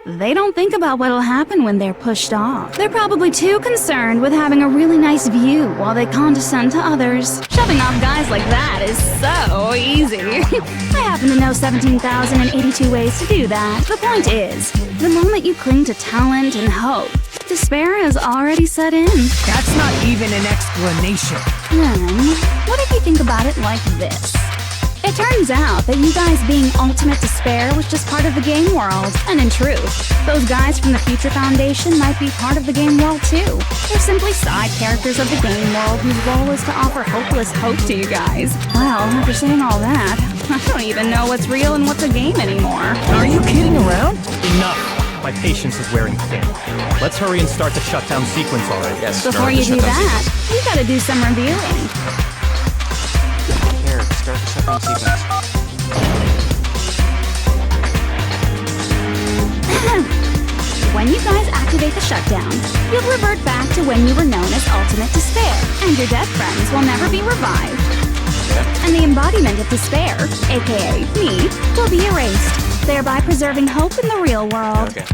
They don't think about what'll happen when they're pushed off. They're probably too concerned with having a really nice view while they condescend to others. Shoving off guys like that is so easy. I happen to know 17,082 ways to do that. The point is, the moment you cling to talent and hope, despair has already set in. That's not even an explanation. Then, what if you think about it like this? It turns out that you guys being ultimate despair was just part of the game world. And in truth, those guys from the Future Foundation might be part of the game world too. They're simply side characters of the game world whose role is to offer hopeless hope to you guys. Well, after saying all that, I don't even know what's real and what's a game anymore. Are you kidding around? Enough! My patience is wearing thin. Let's hurry and start the shutdown sequence already. Yes, Before you do that, we gotta do some reviewing. Here, start the shutdown sequence. When you guys activate the shutdown, you'll revert back to when you were known as Ultimate Despair, and your dead friends will never be revived. Yeah. And the embodiment of despair, aka me, will be erased, thereby preserving hope in the real world. Okay.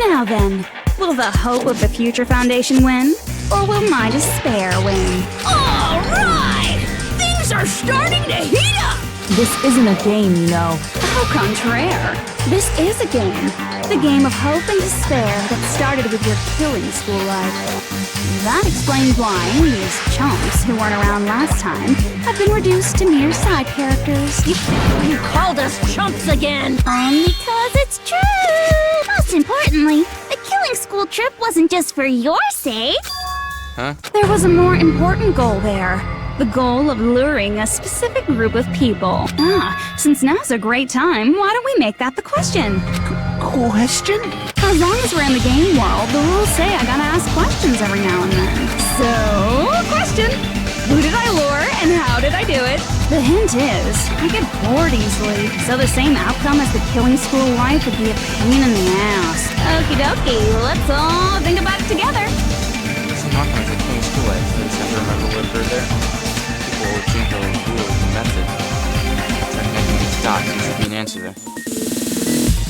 Now then, will the hope of the Future Foundation win? Or will my despair win? Alright! Things are starting to heat up! This isn't a game, you know. Au contraire, this is a game. The game of hope and despair that started with your killing school life. That explains why these chumps who weren't around last time have been reduced to mere side characters. You called us chumps again! Because it's true! Most importantly, the killing school trip wasn't just for your sake. Huh? There was a more important goal there. The goal of luring a specific group of people. Since now's a great time, why don't we make that the question? Question? As long as we're in the game world, the rules say I gotta ask questions every now and then. So, question. Who did I lure and how did I do it? The hint is, I get bored easily, so the same outcome as the killing school life would be a pain in the ass. Okie dokie, let's all think about it together. It's not going to change school life. I just have to remember what occurred there. People would think there was rules and method. It's like making these dots. There should be an answer there.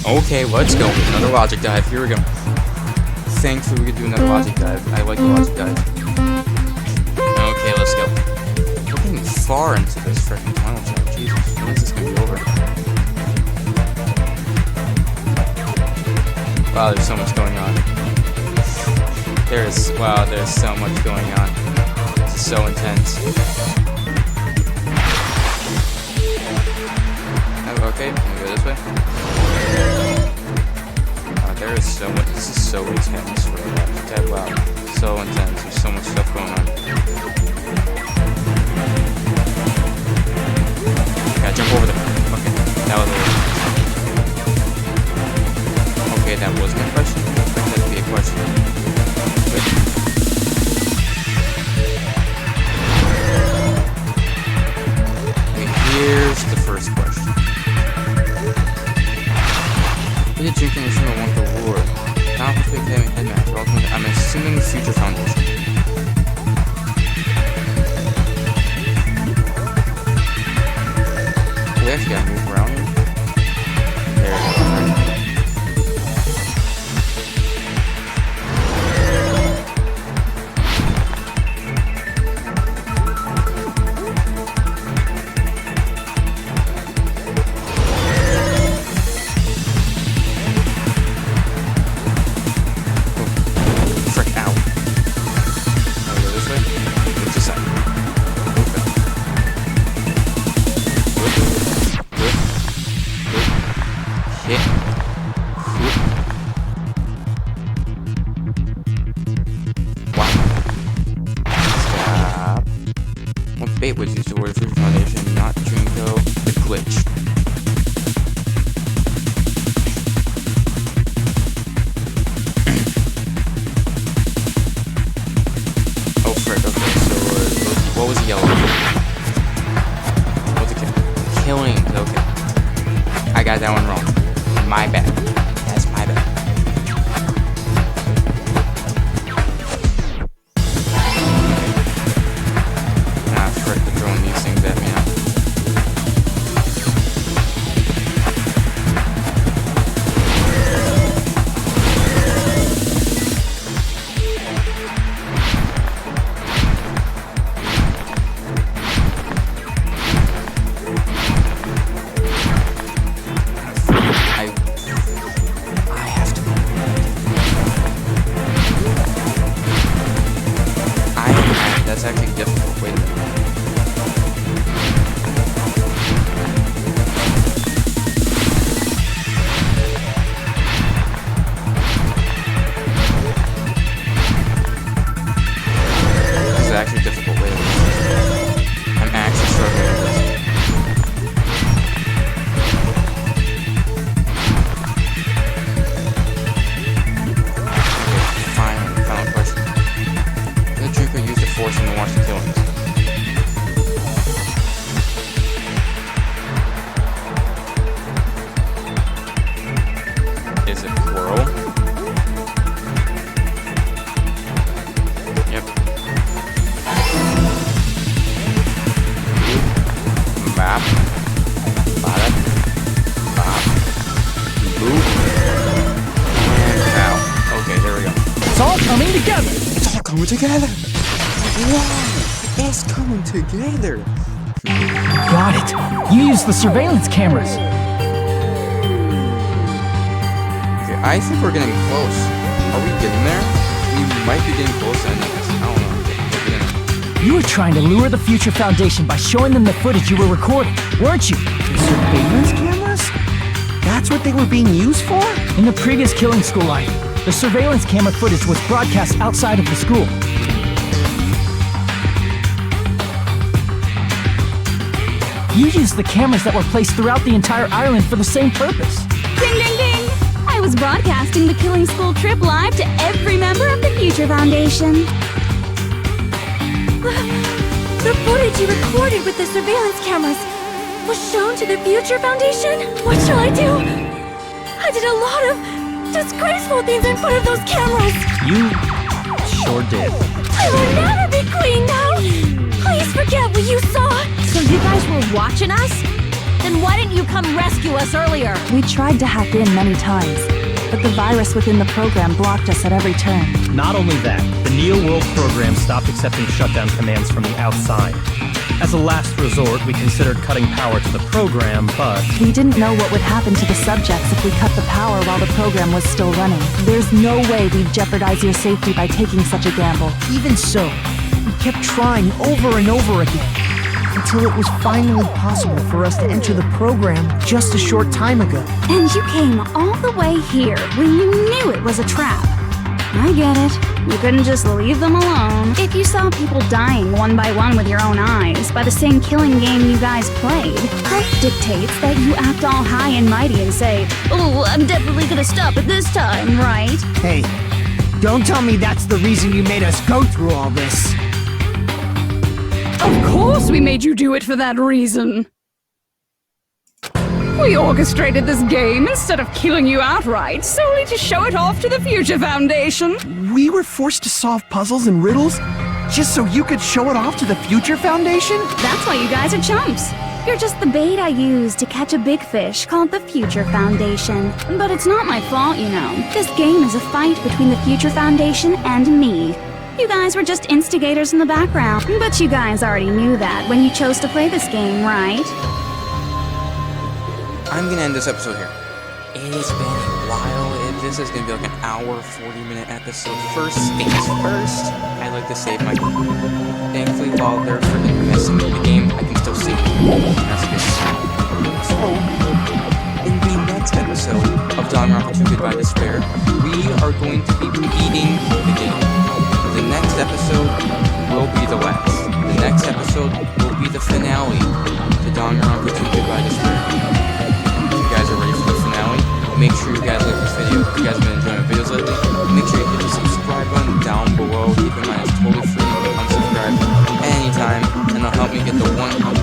Okay, let's go. Another logic dive. Here we go. Thankfully, we could do another logic dive. I like the logic dive. Okay, let's let's go. We're getting far into this freaking tunnel job. Jesus, when is this gonna be over? Wow, there's so much going on. There's so much going on. This is so intense. Okay, can we go this way? There is so much. This is so intense. Wow, so intense. There's so much stuff going on. Gotta jump over there. Okay, that was it. Okay, that wasn't a question. I expect that to be a question. Okay, here's the first question. Who did drinking machine want the war? Not for having headmaster. I'm assuming the Future Foundation. We actually gotta move around here. There it is. Bait was used to word Future Foundation, not Drinko, the glitch. Oh frick, okay, so what was the yellow? What was the killing? Okay. I got that one wrong. My bad. That's my bad. That's actually difficult. Wait a minute. This is actually difficult. Wait a minute. I'm actually struggling with this. Okay, final question. The Drinko used the force and watch the killings. Is it plural? Yep. Bap. Bada. Bop. Boop. And pow. Okay, there we go. It's all coming together. It's all coming together. Wow, it's coming together. Got it. You used the surveillance cameras. Okay, I think we're getting close. Are we getting there? We might be getting close to ending this. I don't know. We're getting there. You were trying to lure the Future Foundation by showing them the footage you were recording, weren't you? The surveillance cameras? That's what they were being used for? In the previous killing school life, the surveillance camera footage was broadcast outside of the school. You used the cameras that were placed throughout the entire island for the same purpose. Ding, ding, ding! I was broadcasting the Killing School trip live to every member of the Future Foundation. The footage you recorded with the surveillance cameras was shown to the Future Foundation? What shall I do? I did a lot of disgraceful things in front of those cameras. You sure did. I will never be queen now. Please forget what you saw. So you guys were watching us? Then why didn't you come rescue us earlier? We tried to hack in many times, but the virus within the program blocked us at every turn. Not only that, the Neo World program stopped accepting shutdown commands from the outside. As a last resort, we considered cutting power to the program, but... We didn't know what would happen to the subjects if we cut the power while the program was still running. There's no way we'd jeopardize your safety by taking such a gamble. Even so, we kept trying over and over again, until it was finally possible for us to enter the program just a short time ago. And you came all the way here when you knew it was a trap. I get it. You couldn't just leave them alone. If you saw people dying one by one with your own eyes by the same killing game you guys played, health dictates that you act all high and mighty and say, "Oh, I'm definitely gonna stop it this time, right?" Hey, don't tell me that's the reason you made us go through all this. Of course we made you do it for that reason. We orchestrated this game instead of killing you outright, solely to show it off to the Future Foundation. We were forced to solve puzzles and riddles just so you could show it off to the Future Foundation? That's why you guys are chumps. You're just the bait I used to catch a big fish called the Future Foundation. But it's not my fault, you know. This game is a fight between the Future Foundation and me. You guys were just instigators in the background, but you guys already knew that when you chose to play this game, right? I'm gonna end this episode here. It's been a while. This is gonna be like an hour, 40-minute episode. First things first, I like to save my game. Thankfully, while they're freaking messing with the game, I can still save it. That's good. So, in the next episode of Danganronpa 2 Goodbye Despair, we are going to be beating the game. The next episode will be the last. The next episode will be the finale to Danganronpa 2 Goodbye Despair. You guys are ready for the finale. Make sure you guys like this video. If you guys have been enjoying my videos lately, make sure you hit the subscribe button down below. Keep in mind it's totally free. You can unsubscribe anytime, and it'll help me get the 100